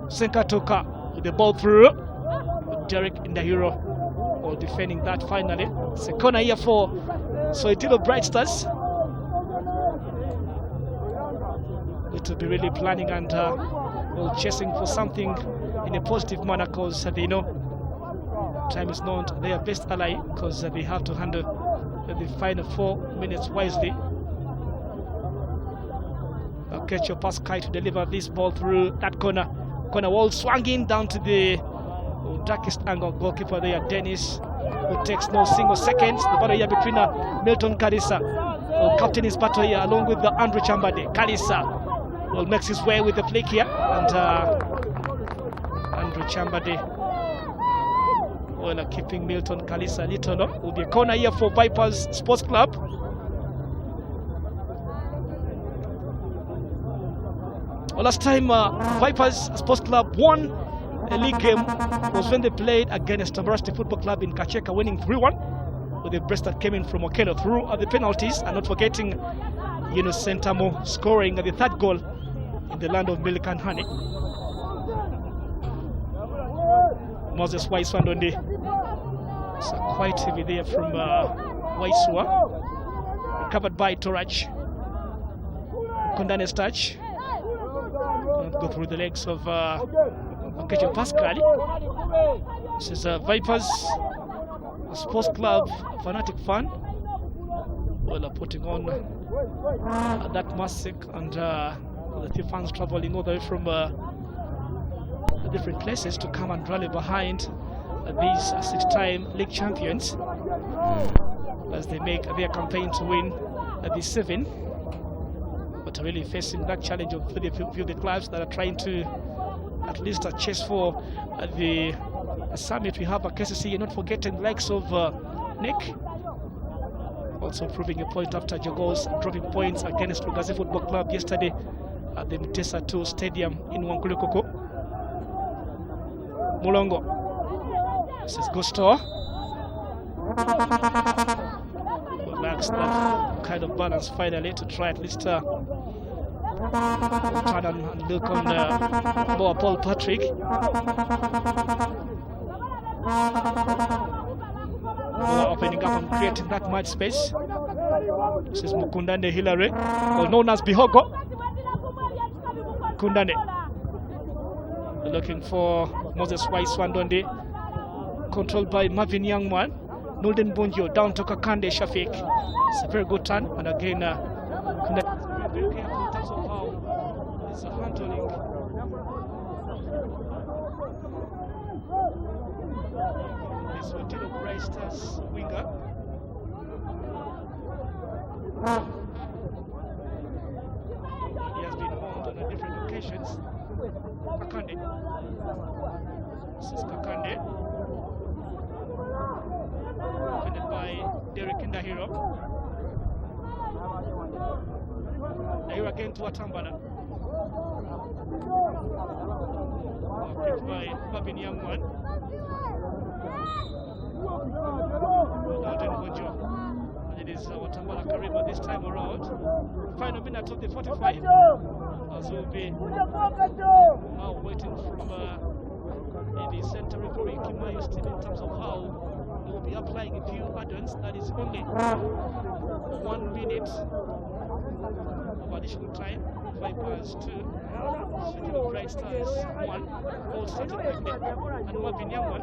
[SPEAKER 1] Senkatoka with the ball through. Derek in the hero, or defending that finally. It's a corner here for Soitilo Bright Stars. It will be really planning and chasing for something in a positive manner, because they know time is not their best ally, because they have to handle the final 4 minutes wisely. Ketcho Pascal to deliver this ball through that corner. Corner wall swinging down to the darkest angle. Goalkeeper there, Dennis, who takes no single seconds. The battle here between Milton Kalisa, who captain his battle here, along with Andrew Chambade. Kalisa will make his way with the flick here, and Andrew Chambade keeping Milton Kalisa little low. Will be a corner here for Vipers Sports Club. Well, last time Vipers Sports Club won a league game was when they played against Tamarasti Football Club in Kacheka, winning 3-1 with a brace that came in from Okeno through the penalties, and not forgetting Yunus Sentamo scoring the 3rd goal in the land of milk and honey. Moses Waiswandondi, so quite heavy there from Waiswa, recovered by Torach. Kondane's touch, go through the legs of Ketcho Pascal. This is Vipers Sports Club fanatic fan. Well, putting on that massive, and the few fans traveling all the way from different places to come and rally behind these 6-time league champions as they make their campaign to win the 7. But really facing that challenge of the few clubs that are trying to at least chase for the summit. We have a KCC, not forgetting the likes of Nick, also proving a point after Jogos dropping points against Lugazi Football Club yesterday at the Mutesa 2 Stadium in Wankulukoko. Mulongo, this is Gusto. Lacks that kind of balance finally to try at least turn and look on Paul Patrick. Opening up and creating that much space. This is Mukundane Hilary, or known as Bihogo. Kundane looking for Moses Waiswandondi, controlled by Marvin Youngman. Nolden Bonjo down to Kakande Shafiq. It's a very good turn, and again very careful in terms of how it's handling. This Otilo Brayster's winger. He has been warned on different occasions. Kakande. This is Kakande. Defended by Derek in the hero. Here again to Atambala. Picked by Babin Youngman. And it is Watambala Kariba this time around. Final minute of the 45. As we'll be now waiting from the center referee Kimayo still in terms of how they will be applying a few add-ons. That is only 1 minute of additional time. Vipers 2, Switching Bright Stars 1. All started quickly, and Marvin Youngman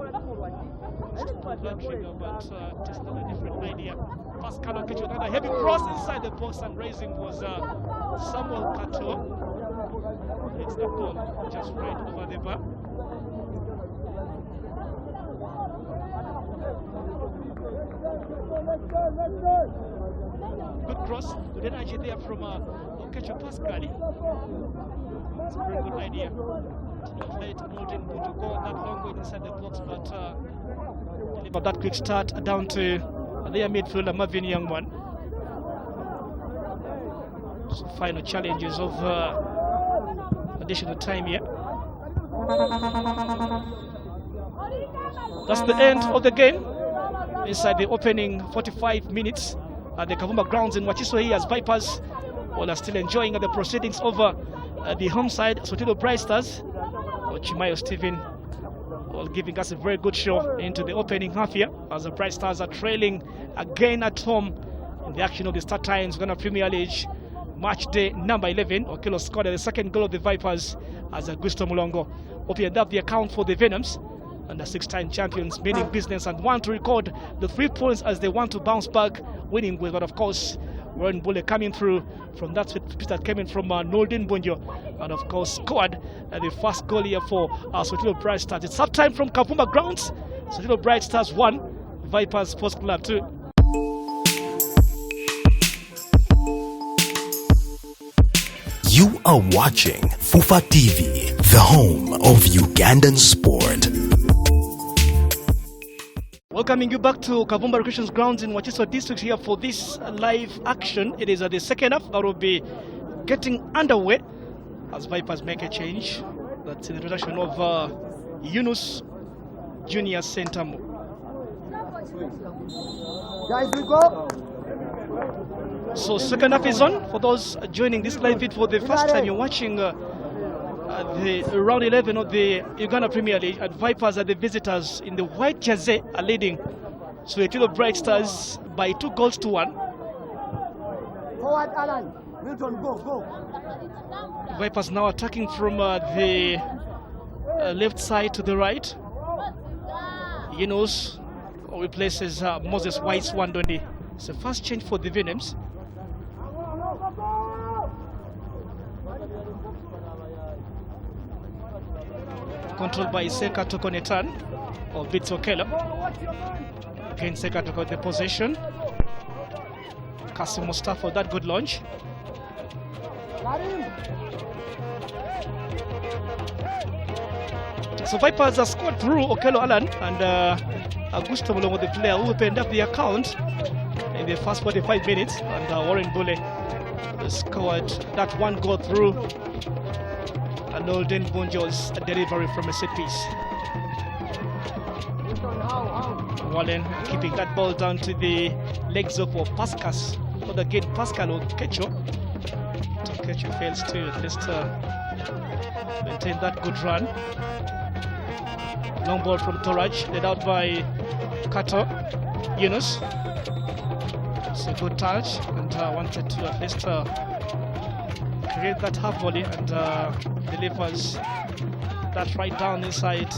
[SPEAKER 1] still blundering about just a different idea. Pascal Okecho, another heavy cross inside the box, and raising was Samuel Kato. It's the ball just right over the bar. Good cross, good energy there from Okecho Pascal. It's a very good idea to not let Nolden Bunju go that long way inside the box, but deliver that quick start down to their midfielder Marvin Youngman. So final challenges of additional time here. That's the end of the game inside the opening 45 minutes at the Kavumba grounds in Wachiso here, as Vipers are still enjoying the proceedings over the home side, Sotelo Bright Stars. Chimayo Stephen giving us a very good show into the opening half here, as the Bright Stars are trailing again at home in the action of the Start Times Ghana Premier League match day number 11. Okello scored the second goal of the Vipers as Augusto Mulongo opened up the account for the Venoms, and the 6-time champions meaning business and want to record the 3 points as they want to bounce back, winning with, but of course Warren Bulle coming through from that pitch that came in from Noldin Bunjo, and of course scored the first goal here for Sotelo Bright Stars. It's half time from Kavumba grounds. Sotelo Bright Stars 1, Vipers Sports Club 2.
[SPEAKER 2] You are watching Fufa TV, the home of Ugandan sport.
[SPEAKER 1] Welcoming you back to Kavumba Recreation Grounds in Wachiso District here for this live action. It is the second half that will be getting underway as Vipers make a change. That's in the introduction of Yunus Junior Sentamo.
[SPEAKER 3] Guys, we go.
[SPEAKER 1] So second half is on. For those joining this live feed for the first time, you're watching the round 11 of the Uganda Premier League, and Vipers are the visitors in the white jersey are leading Sotelo Bright Stars by 2-1.
[SPEAKER 3] Forward, Alan. Milton, go.
[SPEAKER 1] Vipers now attacking from the left side to the right. Yunus replaces Moses White's Wandondi. It's the first change for the Venoms. Controlled by Seka Tokonetan of Bits Okello. Again, Seka took out the possession. Khasim Mustapha for that good launch. So Vipers are scored through Okello Alan and Augusto Mulongo, the player who opened up the account in the first 45 minutes, and Warren Bulle scored that one goal through and Olden Bunjo's delivery from a set piece. Wallen keeping that ball down to the legs of Pascas, but again Pascal Okecho. Okecho fails to at least maintain that good run. Long ball from Toraj, led out by Kato Yunus. It's a good touch, and wanted to at least create that half volley, and delivers that right down inside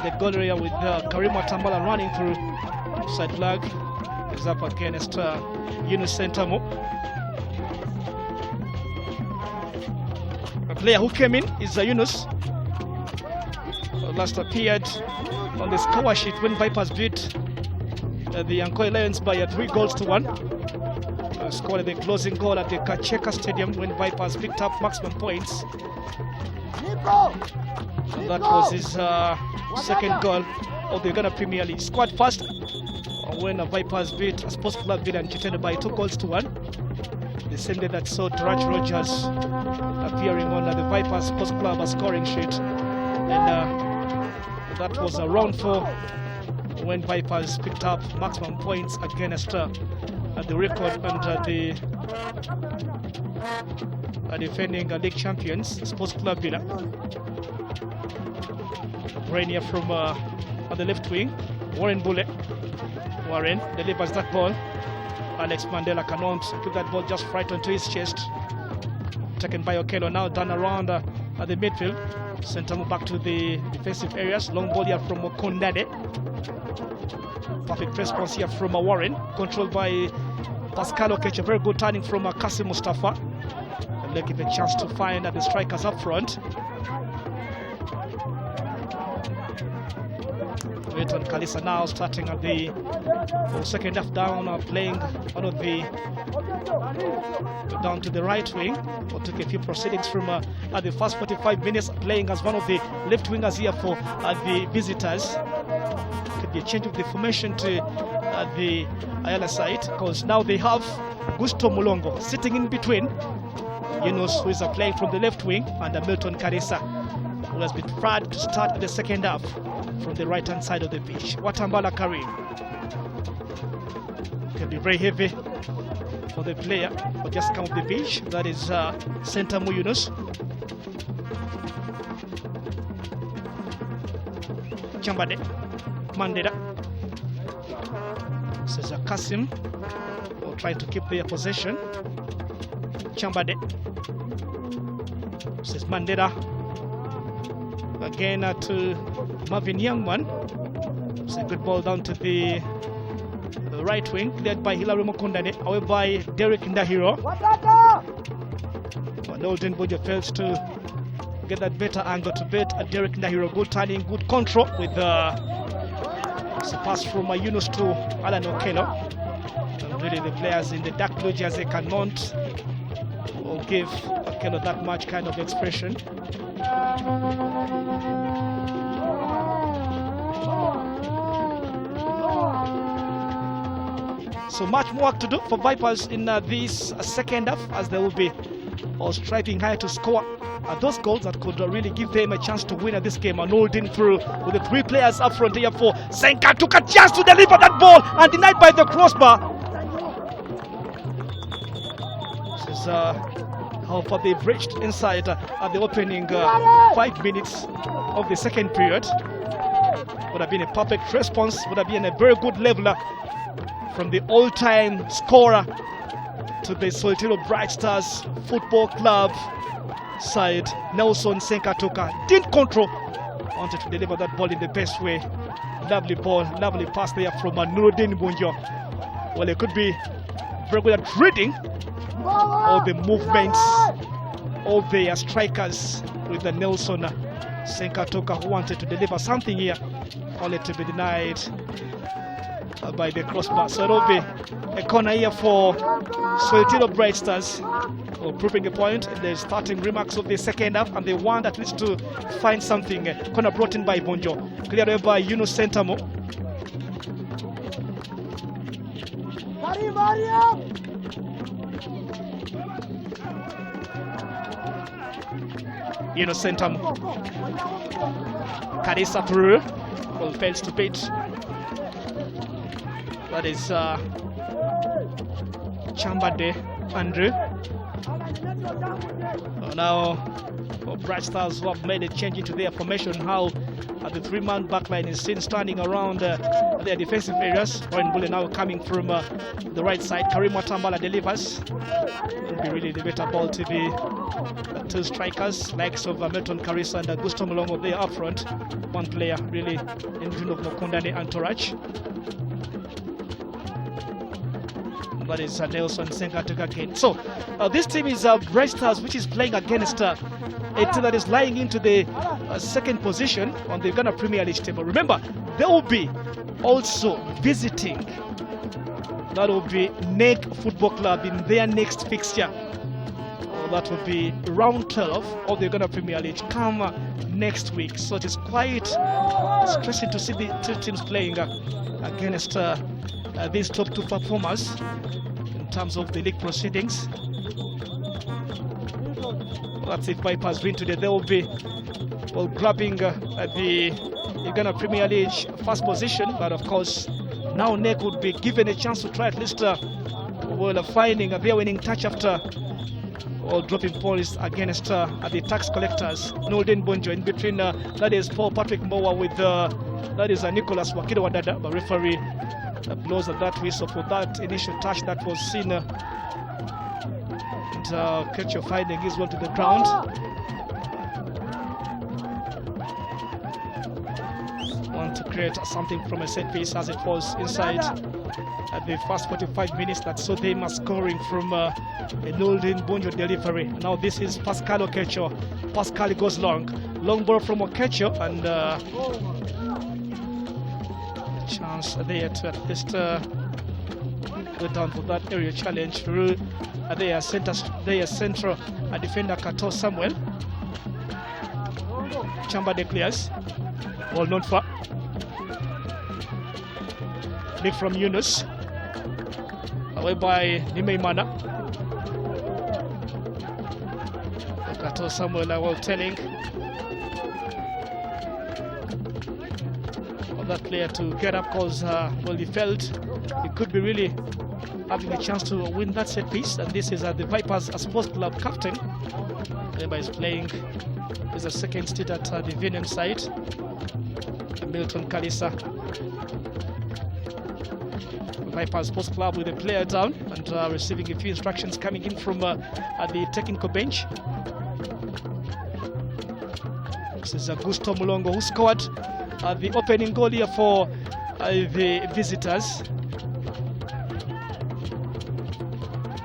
[SPEAKER 1] the goal area with Karima Tambala running through. Side flag is up against Yunus Sentamo. A player who came in is Yunus. Last appeared on the score sheet when Vipers beat the Ankoy Lions by 3-1. Scored the closing goal at the Kacheka Stadium when Vipers picked up maximum points. And that was his second goal of the Ghana Premier League. Scored first when Vipers beat Sports Club Villa and Chitendo by 2-1. The same day that saw Raj Rogers appearing on the Vipers Sports Club scoring sheet. And that was round 4 when Vipers picked up maximum points against the record and the defending league champions Sports Club Villa. Rainier from on the left wing, Warren Bulle. Warren delivers that ball. Alex Mandela cannot keep that ball just right onto his chest. Taken by Okello, now done around at the midfield. Sentamo back to the defensive areas. Long ball here from Kondade. Perfect response here from Warren. Controlled by Pascal Okeche. Very good turning from Khasim Mustapha. And they give a chance to find the strikers up front. Waiton Kalisa now starting at the second half down, playing one of the down to the right wing. Or took a few proceedings from at the first 45 minutes, playing as one of the left wingers here for the visitors. Could be a change of the formation to the Ayala side, because now they have Gusto Mulongo sitting in between Yunus, who is playing from the left wing, and Milton Karisa, who has been proud to start the second half from the right-hand side of the pitch. Watambala Karim can be very heavy for the player, but just come off the pitch. That is Center Mu Yunus. Chambade, Mandela. This is Khasim, who trying to keep their possession. Chambade. This is Mandela. Again to Marvin Youngman. It's a good ball down to the right wing, cleared by Hilary Mokundane, away by Derek Ndahiro. But Olden Bojo fails to get that better angle to bet Derek Ndahiro. Good turning, good control with it's a pass from Yunus to Alan Okello. And really the players in the dark blue jersey cannot or give Okello that much kind of expression. So much more work to do for Vipers in this second half, as they will be striving high to score those goals that could really give them a chance to win this game. And holding through with the three players up front here for Senka. Took a chance to deliver that ball and denied by the crossbar. This is how far they've reached inside at the opening 5 minutes of the second period. Would have been a perfect response, would have been a very good leveler from the all-time scorer to the Solitero Bright Stars Football Club side. Nelson Senkatoka didn't control, wanted to deliver that ball in the best way. Lovely ball, lovely pass there from Nuruddin Bunjo. Well, it could be very good at reading all the movements of the strikers with the Nelson Senkatoka, who wanted to deliver something here, only to be denied by the crossbar. So it will be a corner here for Solitero Bright Stars, proving a point in the starting remarks of the second half, and they want at least to find something. Corner brought in by Bonjo, cleared away by Yunus Sentamo. Yunus Sentamo. Karisa through. Well, fails to beat. That is Chambade Andrew. Now, Bright Stars who have made a change into their formation, how the three-man backline is seen standing around their defensive areas. Ryan Bulle now coming from the right side. Karim Watambala delivers. It will be really the better ball to the two strikers, likes of Milton Karisa and Gusto Mulongo there up front. One player really in between of Mokundane and Torach. That is Nelson Senkatoka again. So this team is Bright Stars, which is playing against a team that is lying into the second position on the Ghana Premier League table. Remember, they will be also visiting, that will be NEG Football Club in their next fixture. That will be round 12 of the Ghana Premier League come next week. So it is quite stressing to see the two teams playing against these top two performers in terms of the league proceedings. That's if Vipers win today, they will be grabbing the Ghana Premier League first position. But of course, now NEC would be given a chance to try at least finding their winning touch after dropping points against the tax collectors. Nolden Bonjo in between, that is Paul Patrick Mowa with that is Nicholas Wakido Wadada. But referee blows at that whistle for that initial touch that was seen. And Ketcho finding his way to the ground. Want to create something from a set piece as it was inside at the first 45 minutes that saw them scoring from a Nolden Bonjo delivery. Now this is Pascal Okecho. Pascal goes long ball from Okecho, and chance there to at least go down for that area challenge through their central defender Kato Samuel. Chamba declares, well not far. Nick from Yunus, away by Nimeimana. Kato Samuel well telling on that player to get up because well, he felt he could be really having a chance to win that set piece. And this is the Vipers Sports Club captain. Remember, he's playing as a second stint at the Venom side. Milton Kalisa. Vipers Sports Club with a player down and receiving a few instructions coming in from the technical bench. This is Gusto Mulongo, who scored the opening goal here for the visitors.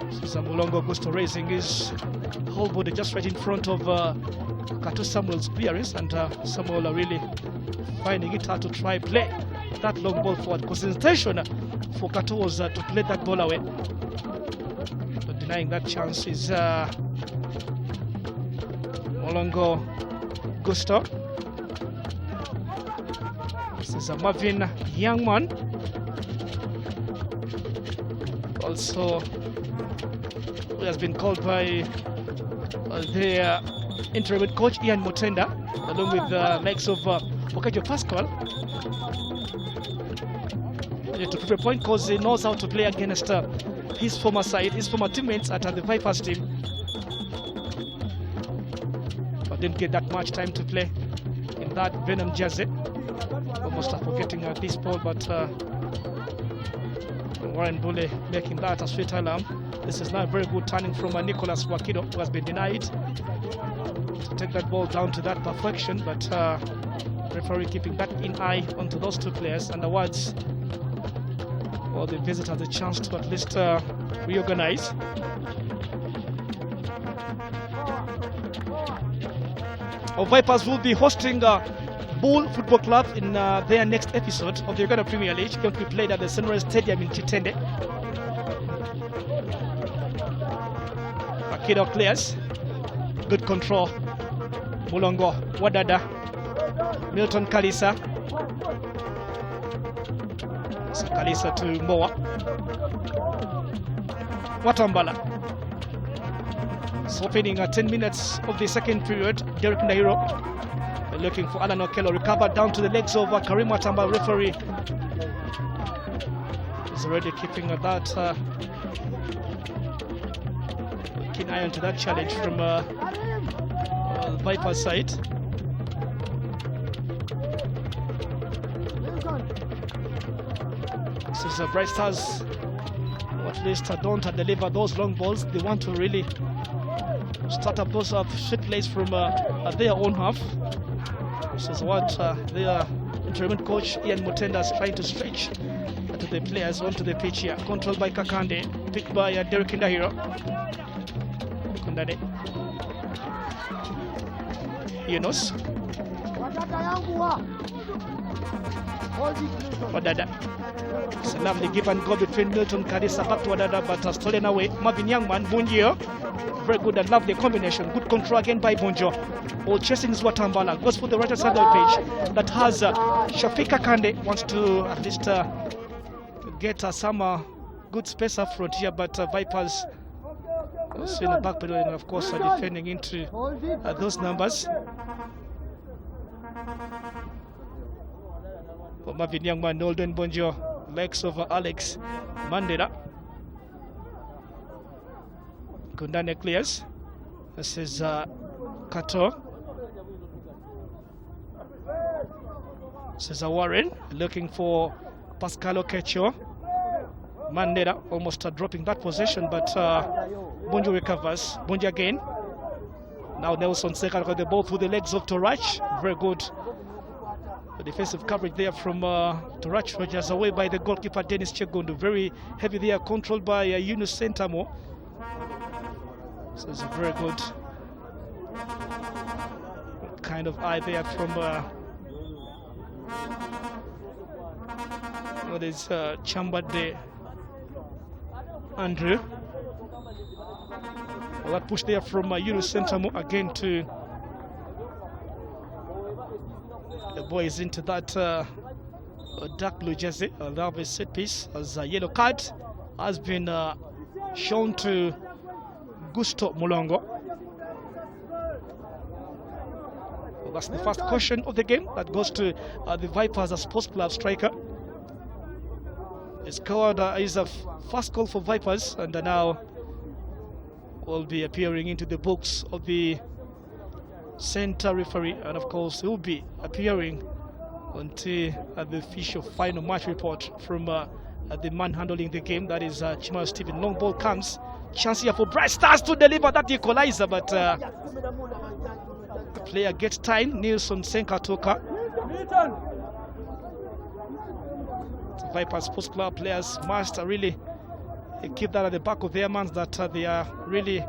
[SPEAKER 1] This is Mulongo Gusto raising his whole body just right in front of Kato Samuel's clearance, and Samuel really finding it hard to try play that long ball forward. Concentration for Kato was to play that ball away. But denying that chance is Mulongo Gusto. This is a Marvin Youngman. Also, who has been called by the interim coach Ian Mutenda, along with the likes of Okajo Pascal. To prove a point because he knows how to play against his former side, his former teammates at the Vipers team. But didn't get that much time to play in that Venom jersey. Almost forgetting this ball, but Warren Bulle making that a sweet alarm. This is now a very good turning from Nicholas Wakido, who has been denied to take that ball down to that perfection, but referee keeping that in eye onto those two players. And the words, well, the visitors the chance to at least reorganize. Our Vipers will be hosting Bull Football Club in their next episode of the Uganda Premier League, going to be played at the Sunrise Stadium in Chitende. Akido clears. Good control. Mulongo, Wadada, Milton Kalisa. So Kalisa to Moa. Watambala. So opening 10 minutes of the second period, Derek Ndahiro looking for Alan Okello, recovered down to the legs of Karim Watambala. Referee is already keeping that keen eye onto that challenge from Vipers side. This is Bright Stars, or at least don't deliver those long balls. They want to really start up those short plays from their own half. This is what their interim coach Ian Mutenda is trying to stretch to the players onto the pitch here. Controlled by Kakande, picked by Derek Ndahiro. Kundade. Yunus. Wadada. It's a lovely give and go between Milton Kalisa back to Wadada, but stolen away. Marvin Youngman, Bunjio. Very good and lovely combination. Good control again by Bunjo. All chasing is Watambala. Goes for the right side of the page. That has Shafika Kande. Wants to at least get some good space up front here, but Vipers also in the back pedal, and of course defending into those numbers. For Marvin Youngman, Nolden Bonjo, legs of Alex Mandela. Kundane clears. This is Kato. This is Warren looking for Pascal Okecho. Mandela almost dropping that possession, but Bonjo recovers. Bonjo again. Now Nelson Seka got the ball through the legs of Torach. Very good. The defensive coverage there from Torach Rogers, away by the goalkeeper Dennis Chegundu. Very heavy there, controlled by Yunus Sentamo. So it's a very good kind of eye there from what is Chambade Andrew. Well, that push there from Yunus Sentamo again to the boys into that dark blue jersey. They'll have a set piece as a yellow card has been shown to Gusto Mulongo. Well, that's the first caution of the game that goes to the Vipers as Sports Club striker. He scored is a first call for Vipers, and now will be appearing into the books of the center referee, and of course he will be appearing until the official final match report from the man handling the game, that is Chimayo Stephen. Long ball comes, chance here for Bright Stars to deliver that equalizer, but the player gets time. Nilson Senkatoka. The Vipers Sports Club players must really keep that at the back of their minds, that they are really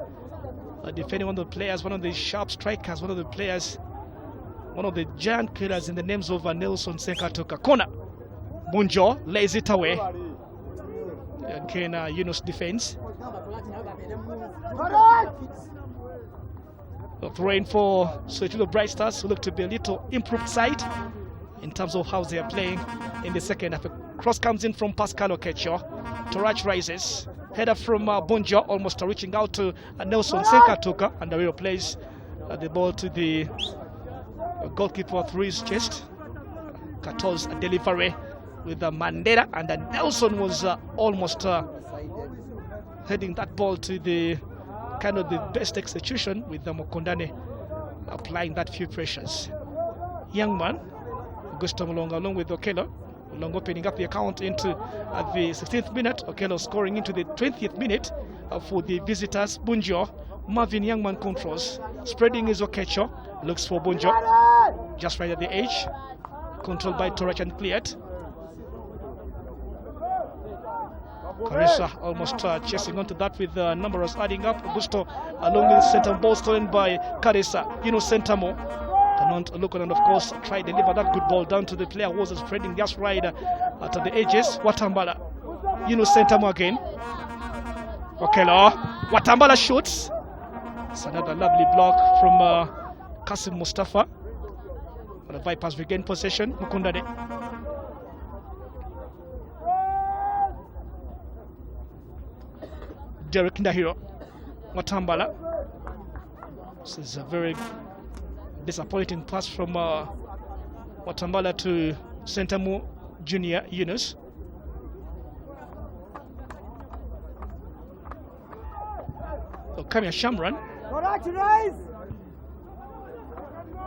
[SPEAKER 1] defending one of the players, one of the sharp strikers, one of the players, one of the giant killers in the names of Nelson Senkatoka. Corner. Bunjo lays it away. Again, Yunus defense. Throwing for Soweto Bright Stars, who look to be a little improved side in terms of how they are playing in the second half. A cross comes in from Pascal Okecho. Torach rises. Header from Bunjo, almost reaching out to Nelson Senkatoka, and the real plays the ball to the goalkeeper through his chest. Kato's delivery with Mandela, and Nelson was almost heading that ball to the kind of the best execution, with Mokondane applying that few pressures. Young man, Augusto Mulonga along with Okello. Mulonga opening up the account into the 16th minute. Okello scoring into the 20th minute for the visitors. Bunjo, Marvin Youngman controls. Spreading is Okecho. Looks for Bunjo. Just right at the edge. Controlled by Torach and cleared. Carissa almost chasing onto that with numbers adding up. Augusto along the center, ball stolen by Carissa. Sentamo cannot look on, and of course try to deliver that good ball down to the player who was spreading just right at the edges. Watambala. Sentamo again. Okello. Watambala shoots. It's another lovely block from Khasim Mustapha. The Vipers regain possession. Mukundade. Derek Ndahiro. Watambala. This is a very disappointing pass from Watambala to Sentamu Junior Yunus. Kamia Shamran.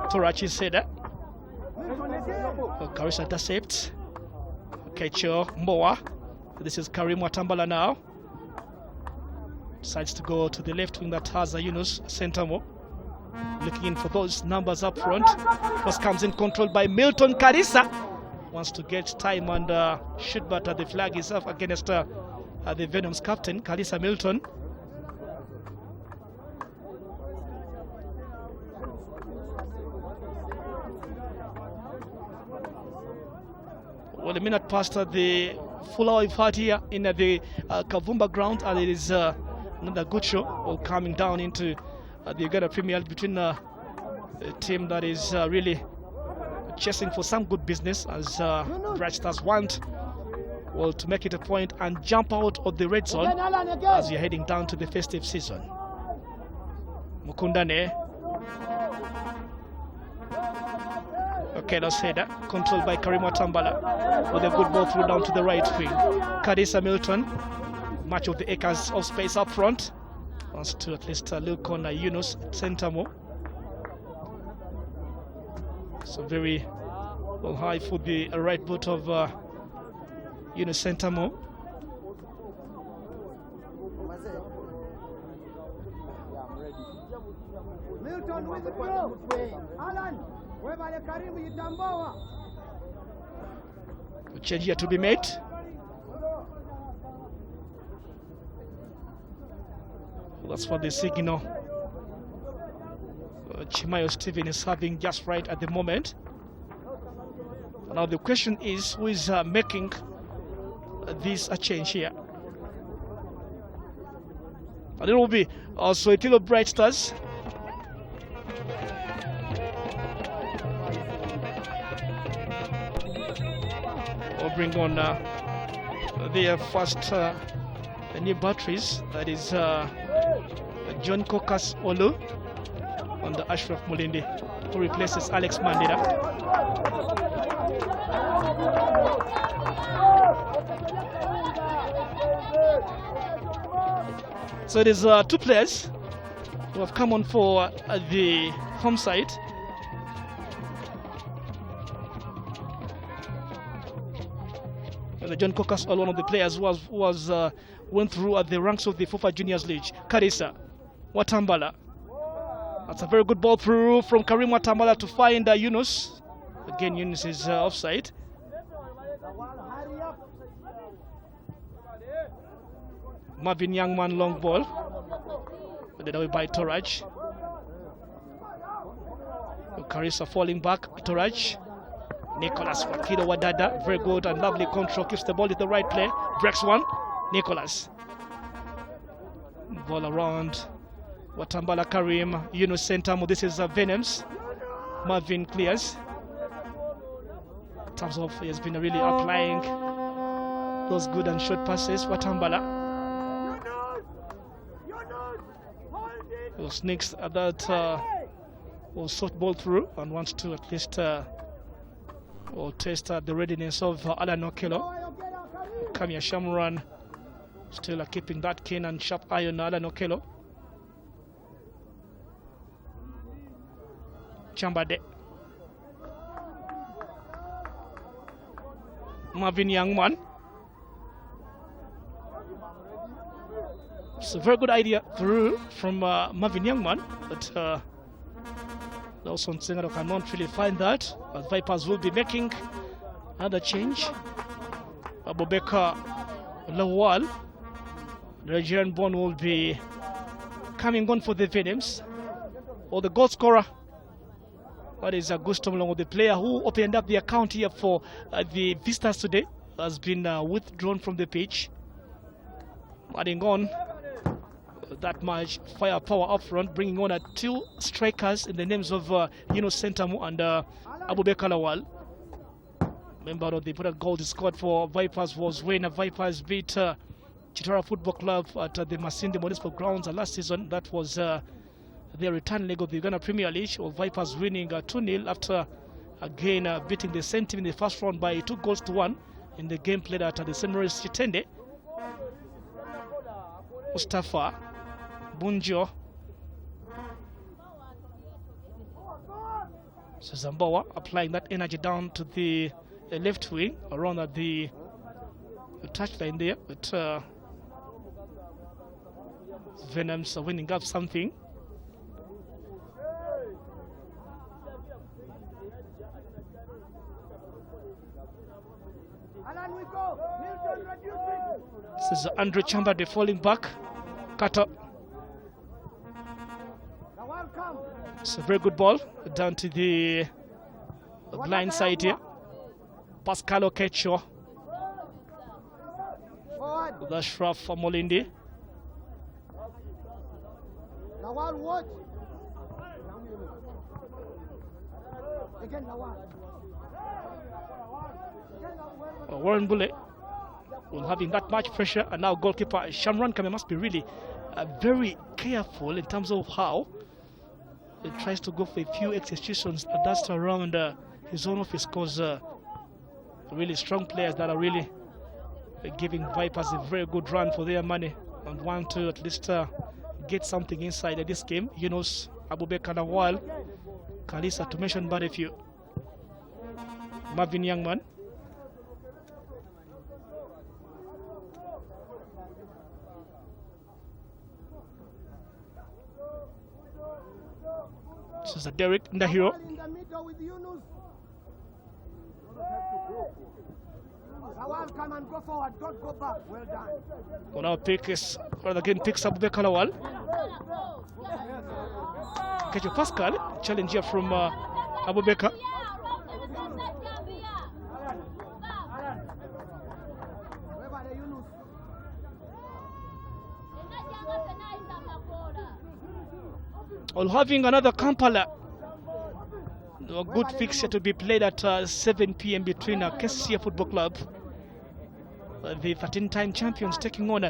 [SPEAKER 1] Torachi Seda. Carissa intercepts. Kecho Mboa. This is Karim Watambala now. Decides to go to the left wing that has Yunus Sentamo. Looking in for those numbers up front. First comes in, controlled by Milton Carissa. Wants to get time and shoot, but the flag is up against the Venom's captain, Carissa Milton. Well, a minute past the full hour we've had here in the Kavumba ground, and it is another good show. All coming down into the Uganda Premier League between a team that is really chasing for some good business, as Bright Stars want to make it a point and jump out of the red zone as you're heading down to the festive season. Mukundane. Okello's header, controlled by Karim Watambala, with a good ball through down to the right wing. Carissa Milton, much of the acres of space up front, wants to at least look on Yunus Sentamo. So very well high for the right boot of Yunus Sentamo.
[SPEAKER 3] Milton with the ball. Alan.
[SPEAKER 1] Change here to be made. That's for the signal Chimayo Stephen is having just right at the moment. Now the question is, who is making this a change here? And it will be also Soweto Bright Stars. Bring on their first new batteries, that is John Kokas Olu under Ashraf Mulindi, who replaces Alex Mandela. So there's 2 players who have come on for the home side. And John Kokas, one of the players who went through at the ranks of the FUFA Juniors League. Karisa Watambala. That's a very good ball through from Karim Watambala to find Yunus. Again, Yunus is offside. Marvin Youngman long ball. But then away by Toraj. Karisa falling back. Toraj. Nicholas Wakido Wadada. Very good and lovely control. Keeps the ball in the right play. Breaks one. Nicholas. Ball around. Watambala Karim. Yunus Sentamo. This is Venoms. Marvin clears. In terms of, he has been really applying those good and short passes. Watambala. Sneaks that will soft ball through and wants to at least or test the readiness of Alan Okello. Kamia Shamran still keeping that keen and sharp eye on Alan Okello. Chambade. Marvin Youngman. It's a very good idea through from Marvin Youngman, but Lawson Sengaro cannot really find that. But Vipers will be making another change. Abubakar Lawal, the Nigerian born, will be coming on for the Venoms. Or the goal scorer, that is Augusto Mlongo, the player who opened up the account here for the Visitors today, has been withdrawn from the pitch. Adding on that much firepower up front, bringing on 2 strikers in the names of Yunus Sentamu and Abubakar Lawal. Member of the important goal scored for Vipers was when Vipers beat Chitara Football Club at the Masinde Municipal Grounds last season. That was their return leg of the Uganda Premier League, with Vipers winning 2-0 after again beating the same team in the first round by 2-1 in the game played at the St. Maurice Chitende. Mustapha Bunjo Zamboa applying that energy down to the left wing around at the touchline there, but Venoms are winning up something. This is Andre Chambade falling back. Cutter. It's a very good ball down to the blind side here. Pascal Okecho. With Ashraf Molindi. Warren Bullet will having that much pressure, and now goalkeeper Shamran Kame must be really very careful in terms of how he tries to go for a few executions that's around his own office, because really strong players that are really giving Vipers a very good run for their money and want to at least get something inside this game. Yunus, Abubakar Lawal, Kalisa, to mention but a few. Marvin Youngman. This is a Derek Ndahiro.
[SPEAKER 3] Come and go forward, don't go back. Well done.
[SPEAKER 1] Well, now picks up Abubakar Lawal. Kecho Pascal, challenge here from Abubakar. Well, having another Kampala, a good fixture to be played at 7 p.m. between KCCA Football Club, the 13-time champions, taking on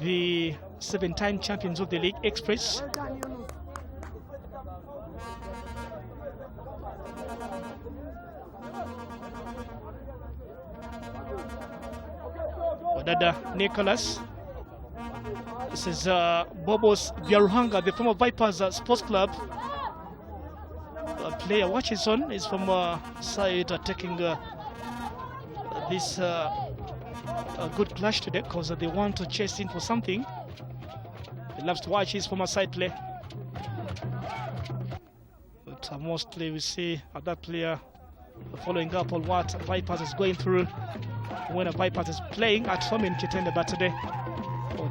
[SPEAKER 1] the 7-time champions of the league, Express. Wadada Nicholas. This is Bobos Biaruhanga, the former Vipers Sports Club player. Watches on is from side taking this good clash today because they want to chase in for something. He loves to watch his former side play. But mostly we see that player following up on what Vipers is going through when a Vipers is playing at home in Kitende, but today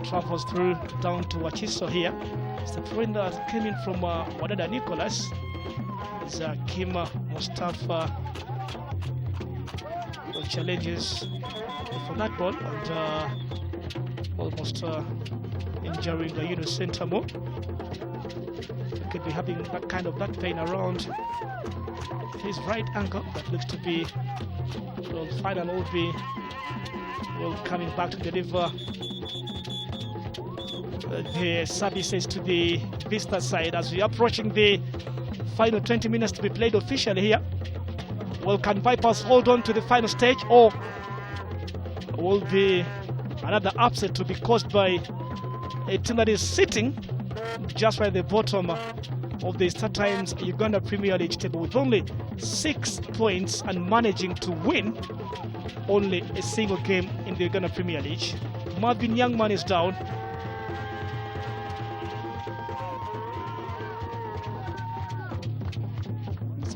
[SPEAKER 1] travels through down to Wachiso here. It's the throw that came in from Wadada Nicholas. It's Kim Mustapha challenges for that ball and almost injuring the Yunus Sentamo. Could be having that kind of back pain around his right ankle. That looks to be final will be coming back to deliver the services to the visitor side as we are approaching the final 20 minutes to be played officially here. Well, can Vipers hold on to the final stage, or will be another upset to be caused by a team that is sitting just right at the bottom of the StarTimes Uganda Premier League table with only 6 points and managing to win only a single game in the Uganda Premier League? Marvin Youngman is down.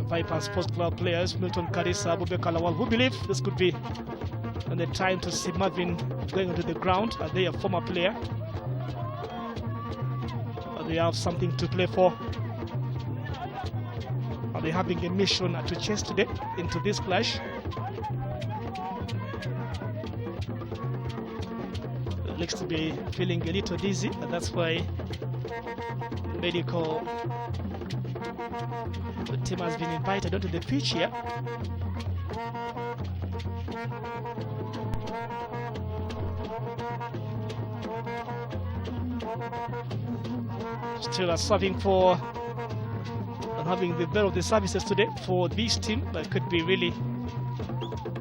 [SPEAKER 1] Vipers Sports Club players, Milton Karisa, Abubakar Lawal, who believe this could be the time to see Marvin going onto the ground. Are they a former player? Are they have something to play for? Are they having a mission to chase today into this clash? Looks to be feeling a little dizzy, and that's why medical team has been invited onto the pitch here. Still serving for and having the bell of the services today for this team. That could be really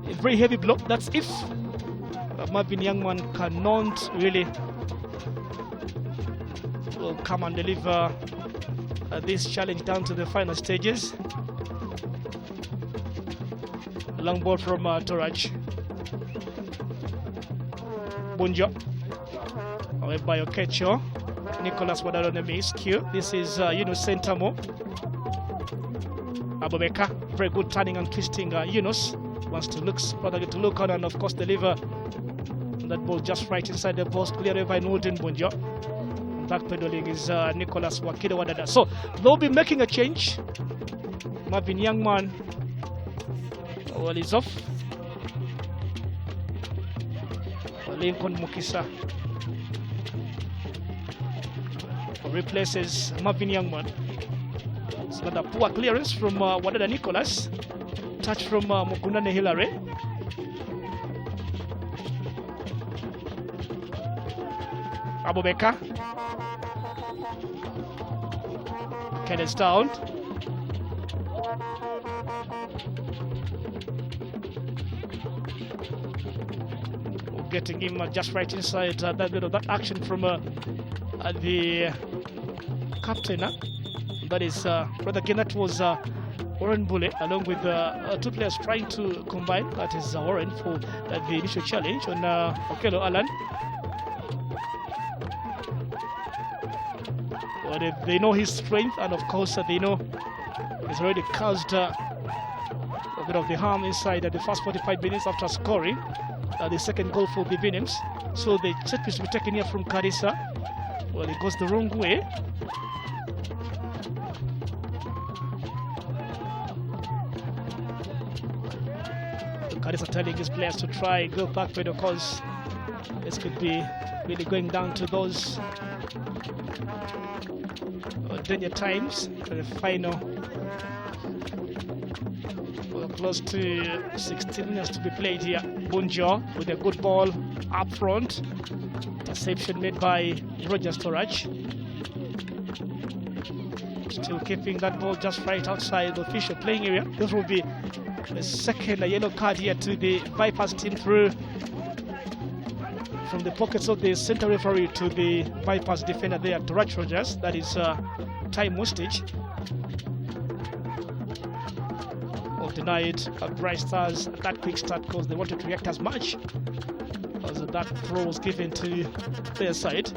[SPEAKER 1] a very heavy blow. That's if Marvin Youngman cannot really come and deliver this challenge down to the final stages. Long ball from Torach. Bunjo. Away by Okecho. Nicholas Wadadone miscue. This is Yunus Sentamo. Abubakar. Very good turning and twisting. Yunus wants to look on and of course deliver that ball just right inside the post. Cleared by Nulden Bunjo. Backpedaling is Nicholas Wakido Wadada. So they'll be making a change. Marvin Youngman, well, is off. Lincoln Mukisa replaces Marvin Youngman. It's another poor clearance from Wadada Nicholas. Touch from Mukundane Hilary. Abubakar. Kenneth down. Getting him just right inside that bit of that action from the captain. That is rather again that was Warren Bulle along with two players trying to combine. That is Warren for the initial challenge on Okello Allen. They know his strength, and of course they know he's already caused a bit of the harm inside the first 45 minutes after scoring the second goal for the Vinims. So the set piece to be taken here from Karisa. Well, it goes the wrong way. Karisa telling his players to try go back because this could be really going down to those danger times for the final. Well, close to 16 minutes to be played here. Bunjo with a good ball up front. Interception made by Roger Storage. Still keeping that ball just right outside the official playing area. This will be the second yellow card here to the Vipers team through from the pockets of the center referee to the Vipers defender there, Torach Rogers. That is time wastage. Denied Bright Stars that quick start because they wanted to react as much as that throw was given to their side.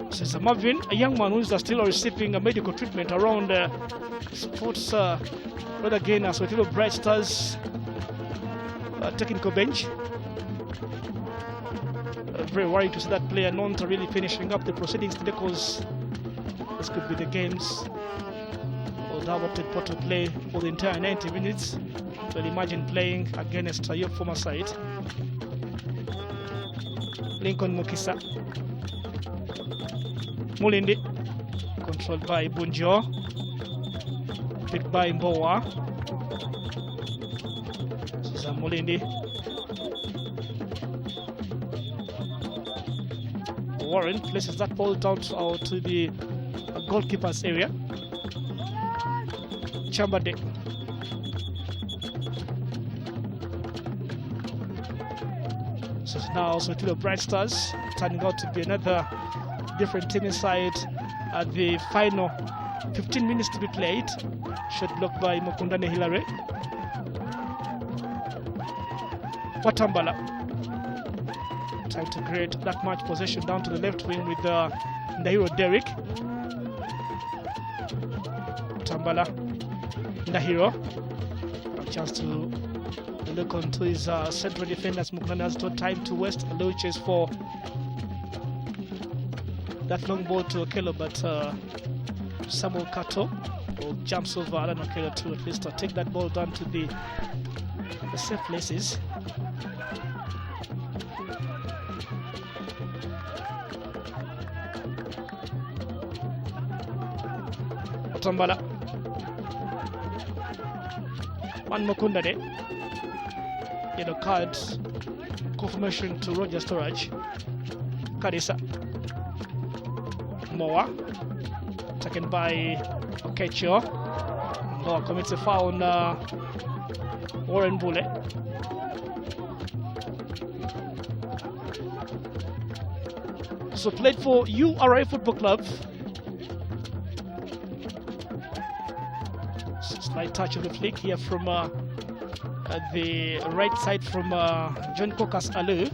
[SPEAKER 1] Since Marvin, a young man who is still receiving a medical treatment around sports but again, as with Bright Stars technical bench. Very worried to see that player not really finishing up the proceedings today, because this could be the games would have opted for to play for the entire 90 minutes. Well, imagine playing against your former side. Lincoln Mukisa. Mulindi, controlled by Bunjo. Picked by Mbowa. Cesar Mulindi. Warren places that ball down to the goalkeeper's area. Chambade. So now also to the Bright Stars, turning out to be another different team inside at the final 15 minutes to be played. Shot blocked by Mukundane Hilary. Watambala trying to create that much possession down to the left wing with Ndahiro Derrick. Watambala, Ndahiro, a chance to look onto his central defenders. Mukundane has no time to waste. Low chase for that long ball to Okello, but Samuel Kato jumps over Alan Okello to at least take that ball down to the safe places. Otambala. One Mukundane. Yellow card. Confirmation to Roger Storage. Kadisa. Moa. Taken by Okecho. Moa commits a foul on Warren Bule. So played for URI Football Club. Slight touch of the flick here from the right side from John Kokas Alu.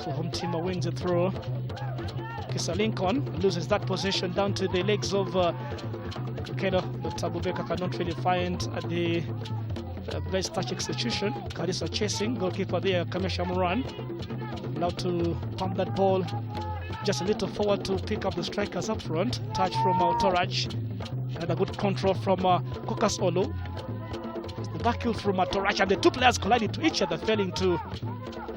[SPEAKER 1] So home team wins the throw. Kisa Lincoln loses that possession down to the legs of Kedo, but Abubeka cannot really find the best touch execution. Kadisa chasing, goalkeeper there, Kamesha Moran. Now to pump that ball just a little forward to pick up the strikers up front. Touch from Torach. Another good control from Kokas Olu. The back heel from Torach, and the two players collided to each other, failing to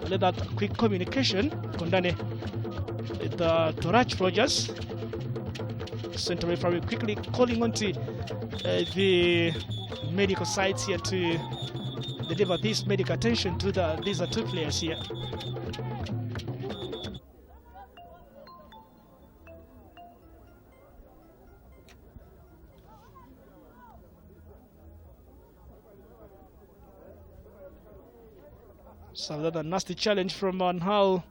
[SPEAKER 1] let that quick communication. Kondane with Torach Rogers. Center referee quickly calling on to the medical sites here to deliver this medical attention to these two players here. So that's a nasty challenge from how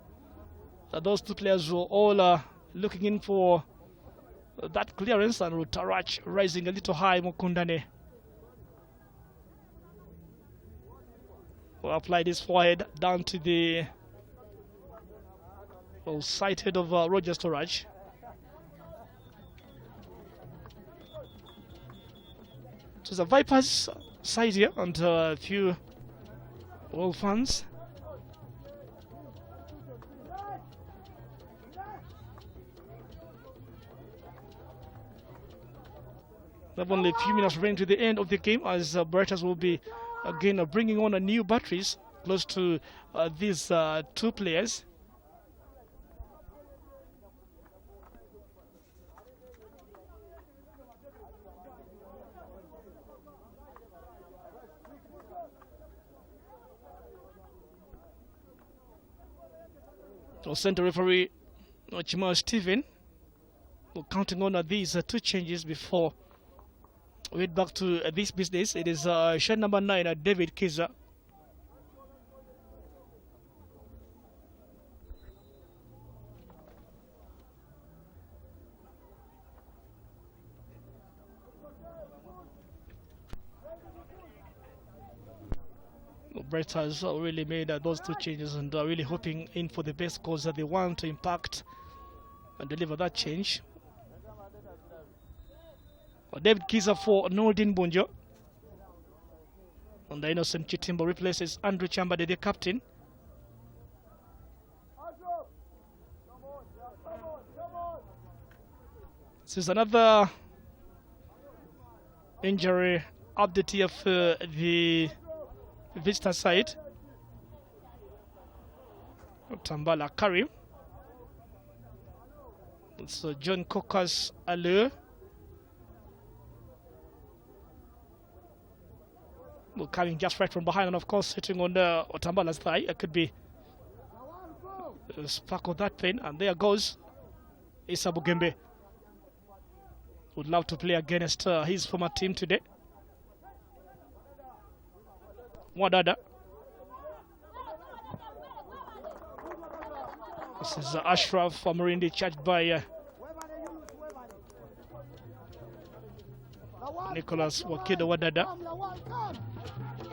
[SPEAKER 1] those two players were all looking in for that clearance, and Rutarach rising a little high. Mukundane will apply this forward down to the side head of Roger Storage. So the Vipers side here, and a few old fans. Only a few minutes remain to the end of the game, as Berettas will be again bringing on a new batteries close to these two players. Center referee Chima Stephen counting on these two changes before we head back to this business. It is shirt number 9, David Kiza. Brett has really made those two changes and really hoping in for the best because they want to impact and deliver that change. David Kiza for Nordin Bonjo. And the Innocent Chitimbo replaces Andrew Chambade, the captain. This is another injury update here for the visitor side. Tambala Karim. It's John Coker's allure. Well, coming just right from behind and of course sitting on Tambala's thigh. It could be a spark of that pain, and there goes Issa Bugembe. Would love to play against his former team today. Wadada. This is Ashraf Amorindi, charged by Nicholas Wakido Wadada.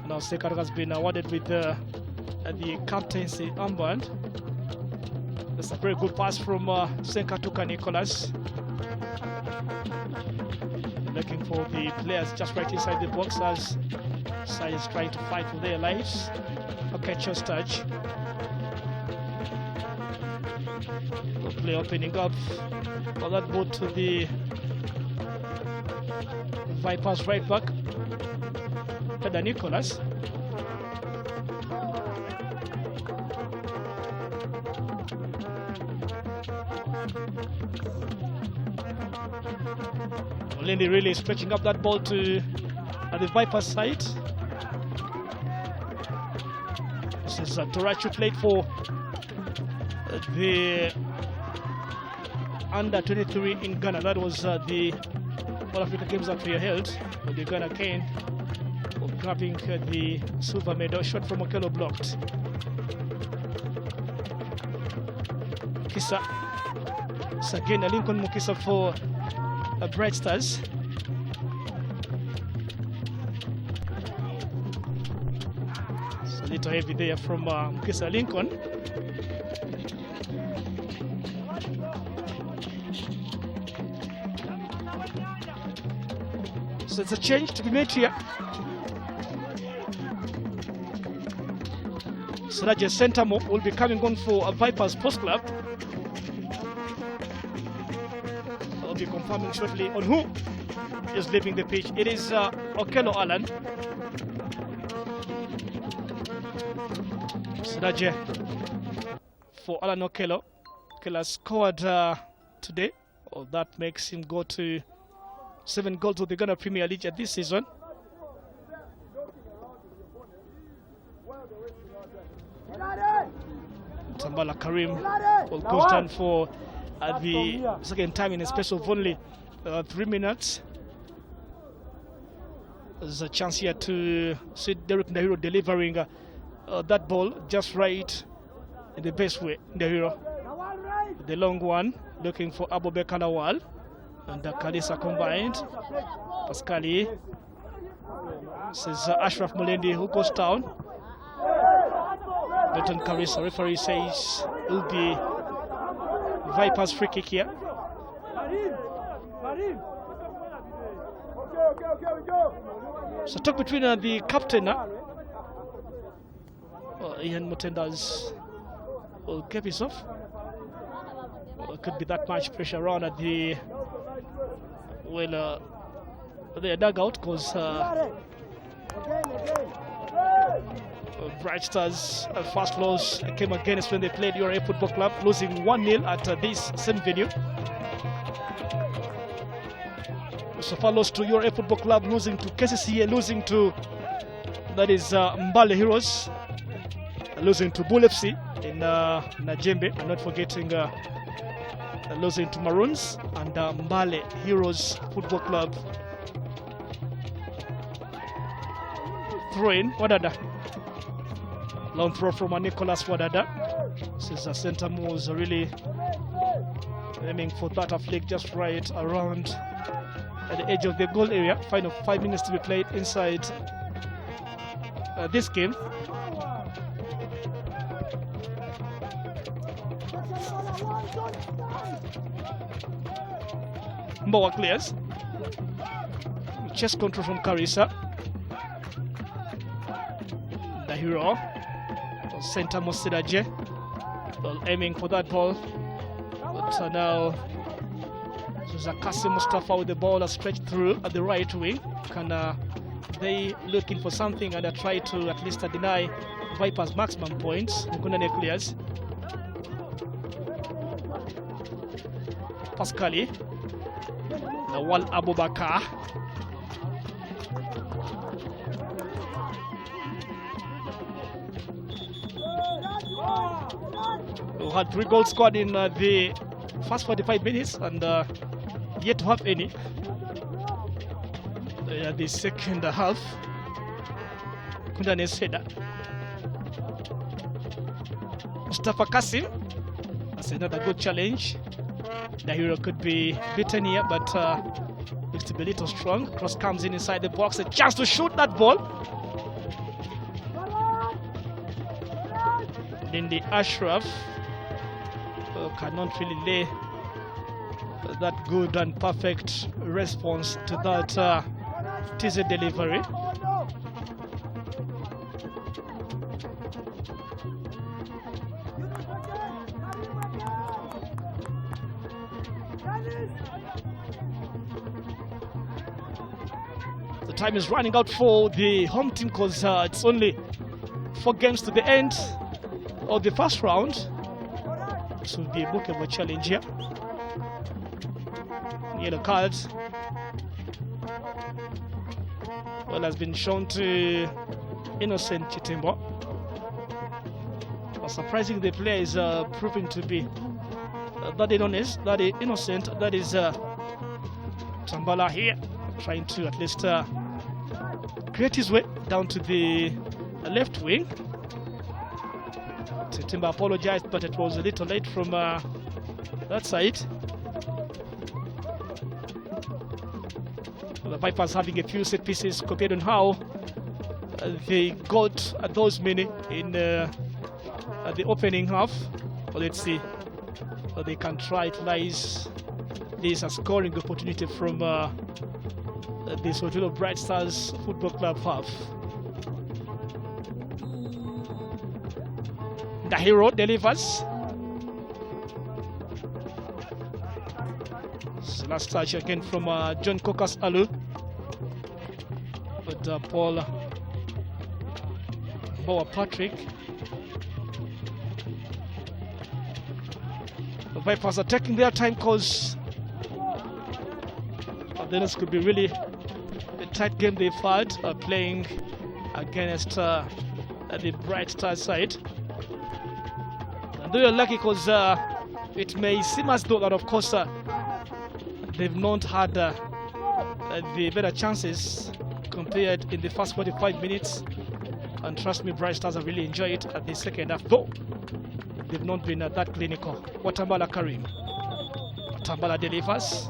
[SPEAKER 1] Now Sekar has been awarded with the captaincy armband. That's a very good pass from Senkatuka Nicholas. Looking for the players just right inside the box as side is trying to fight for their lives. Okay, just touch. The play opening up for that ball to the Vipers right back. Pedro Nicholas. Lindy really stretching up that ball to the Vipers side. This is Torachu played for the under 23 in Ghana. That was the All Africa Games that were held. The Ghana came grabbing the silver medal. Shot from Okello blocked. Mukisa. It's again a Lincoln Mukisa for Bright Stars. It's a little heavy there from Mukisa Lincoln. So it's a change to be made here. Siraje Sentamo will be coming on for a Vipers Post Club. I'll be confirming shortly on who is leaving the pitch. It is Okello Alan. Siraje for Alan Okello. Okello scored today. Oh, that makes him go to 7 goals with the Ghana Premier League this season. Tambala Karim will go down for the second time in a space of only 3 minutes. There's a chance here to see Derek Ndahiro delivering that ball just right in the best way. Ndahiro, the long one, looking for Abubakar Lawal. And Kalisa combined. Pascali. This is Ashraf Mulendi who goes down. Milton Kalisa, referee says it will be Vipers free kick here. So talk between the captain Ian Mutendas will keep his off. It could be that much pressure around at the their dugout because Bright Stars first loss came against when they played URA Football Club, losing 1-0 at this same venue. Mustapha lost to URA Football Club, losing to KCCA, losing to that is Mbale Heroes, losing to Bull FC. in Najembe, and not forgetting losing to Maroons and Mbale Heroes Football Club. Throw in Wadada. Long throw from Nicholas Wadada. Since the center moves really aiming for that flick just right around at the edge of the goal area. Final 5 minutes to be played inside this game. Mbowa clears. Chest control from Karisa. The hero. Center Mosidaje. Well, aiming for that ball. But now Khasim Mustapha with the ball stretched through at the right wing. Can they looking for something and try to at least deny Vipers maximum points? Mukundane clears. Pascali. Nawal Abubakar. We had 3 goals scored in the first 45 minutes and yet to have any. The second half. Kundane Seda. Mustapha Khasim. That's another good challenge. The hero could be beaten here, but looks to be a little strong. Cross comes in inside the box. A chance to shoot that ball. Then the Ashraf cannot really lay that good and perfect response to that teaser delivery. The time is running out for the home team because it's only 4 games to the end of the first round. This will be a bookable challenge here. Yellow cards. Well, has been shown to Innocent Chitimbo. Well, surprising the player is proving to be that honest, that is innocent, that is Tambala here, trying to at least create his way down to the left wing. Timber apologized, but it was a little late from that side. The Vipers having a few set pieces compared on how they got those many in the opening half. Well, let's see how they can try to utilize this a scoring opportunity from this Otilo Bright Stars Football Club half. The hero delivers. So last touch again from John Kokas Alu. But Paul Boa Patrick. The Vipers are taking their time because then this could be really a tight game they've had playing against the Bright Star side. And they are lucky because it may seem as though that, of course, they've not had the better chances compared in the first 45 minutes. And trust me, Bright Stars have really enjoyed it at the second half, though they've not been that clinical. Watambala Karim. Watambala delivers.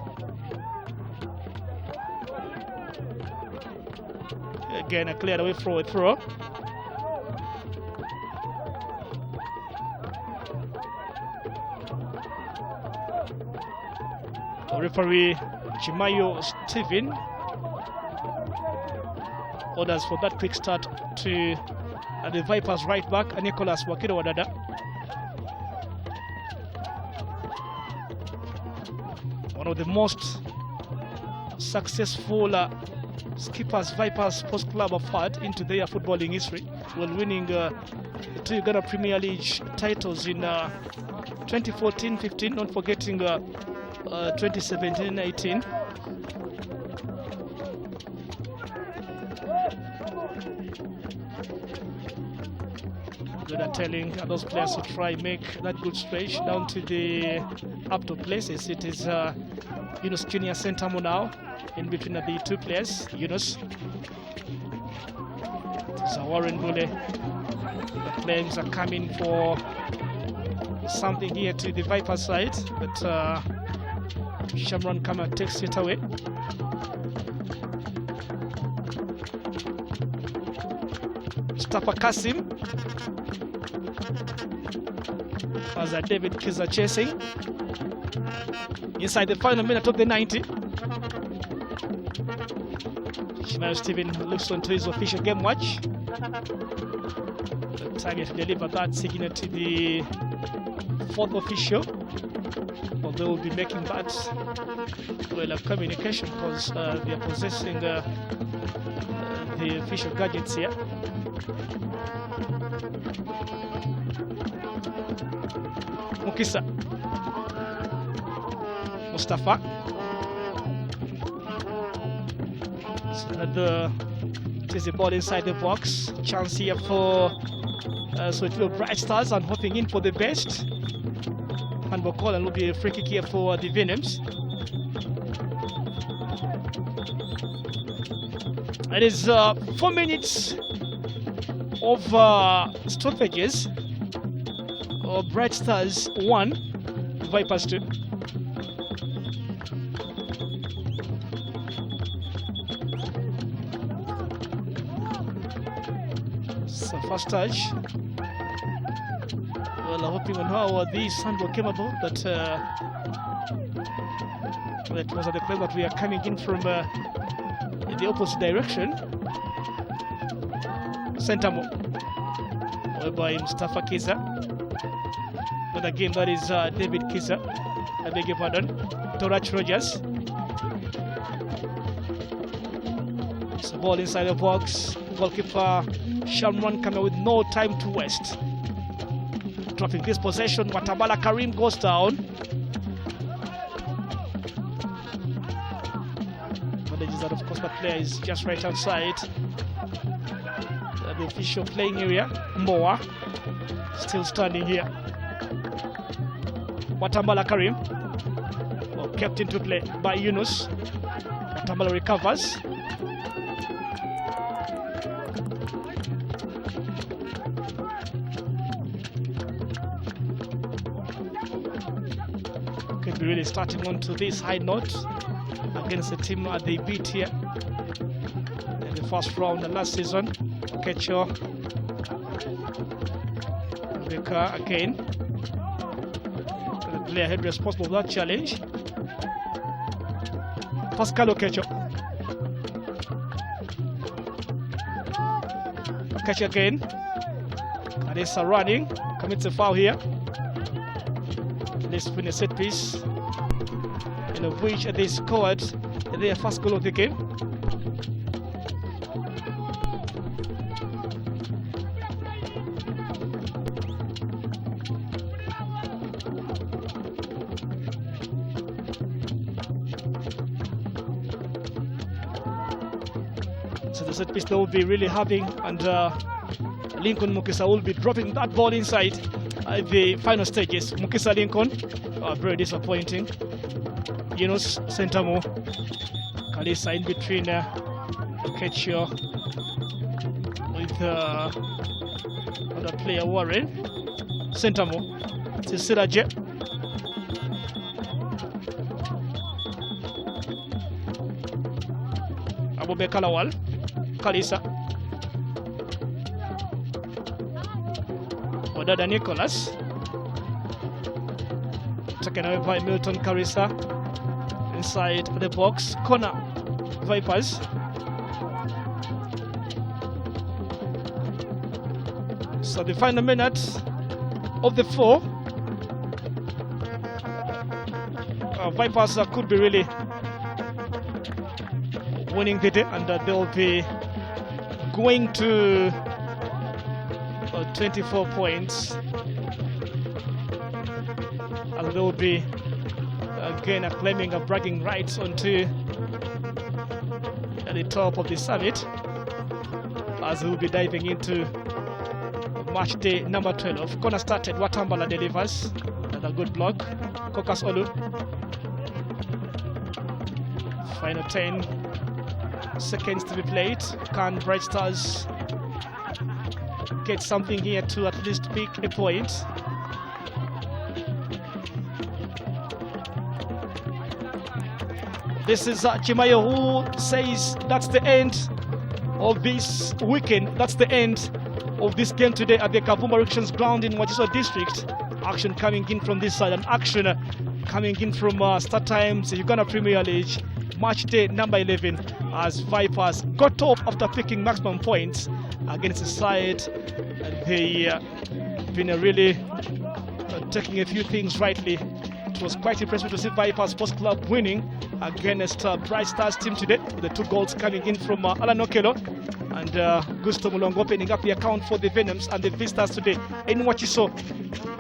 [SPEAKER 1] Again, cleared away for a throw. Referee Chimayo Stephen orders for that quick start to the Vipers right back, Nicholas Wakiro Wadada. One of the most successful skippers Vipers Sports Club have had into their footballing history, while winning 2 Ghana Premier League titles in 2014-15, not forgetting 2017-18. They're telling those players to try make that good stretch down to the up to places. It is Yunus Junior Centamo now in between the two players. Yunus. So Warren Bule. The claims are coming for something here to the Viper side, but Shamron Kama takes it away. Mustapha Khasim as David Kiza chasing inside the final minute of the 90. Shimayo Stephen looks onto his official game watch. The time to deliver that signal to the fourth official. Well, they will be making that of communication because they are possessing the official gadgets here. Mukisa. Mustapha. It is a ball inside the box. Chance here for Soweto Bright Stars and hoping in for the best. Handball call and will be a free kick here for the Venoms. It is 4 minutes of stoppages. Bright Stars 1, Vipers 2. So first touch. Well, hoping on how this handball came about, but that was at the play that we are coming in from the opposite direction. Centamo, by Mustapha Kiza. But again, that is David Kiza. I beg your pardon. Torach Rogers. So ball inside the box. Goalkeeper Shamron coming with no time to waste. Dropping this possession. Watabala Karim goes down. Manages that, of course, that player is just right outside the official playing area. Moa still standing here. Watambala Karim, well, kept into play by Yunus. Watambala recovers. Could be really starting on to this high note against the team at the beat here in the first round of last season. Kecho, Beka again. The player head responsible for that challenge. Pascal Okecho. Okecho again. Carissa running. Commits a foul here. This win a set piece, in which they scored their first goal of the game. So the set piece they will be really having, and Lincoln Mukisa will be dropping that ball inside the final stages. Mukisa Lincoln, very disappointing. Yunus Centamo, Kalisa in between Okecho with other player Warren. Centamo, Sisiraje. Abube Kalawal, Kalisa. Wadada Nicholas. Taken away by Milton Carissa. Inside the box. Corner. Vipers. So the final minute of the 4. Vipers could be really winning the day, and they'll be going to 24 points, and they'll be again claiming a bragging rights onto the top of the summit, as we'll be diving into match day number 12. Corner started, Watambala delivers. Another good block. Kokas Olu. Final 10 seconds to be played. Can Bright Stars get something here to at least pick a point? This is Chimayo who says that's the end of this weekend. That's the end of this game today at the Kavumba Recreations Ground in Wajiso District. Action coming in from this side and action coming in from Star Times, Uganda Premier League. Match day number 11 as Vipers got off after picking maximum points against the side. They been really taking a few things rightly. It was quite impressive to see Vipers Sports Club winning against Bright Stars team today, with the 2 goals coming in from Alan Okelo and Gusto Mulongo opening up the account for the Venoms and the Visitors today in Wachiso.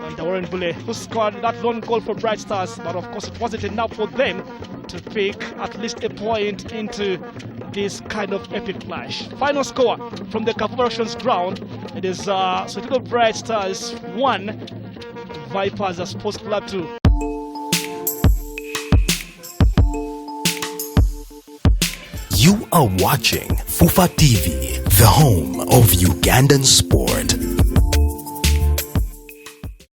[SPEAKER 1] And Warren Bule, who scored that lone goal for Bright Stars, but of course it wasn't enough for them to pick at least a point into this kind of epic clash. Final score from the Corporation's ground, it is Sotigo Bright Stars 1, Vipers Sports Club 2.
[SPEAKER 2] You are watching Fufa TV, the home of Ugandan sport.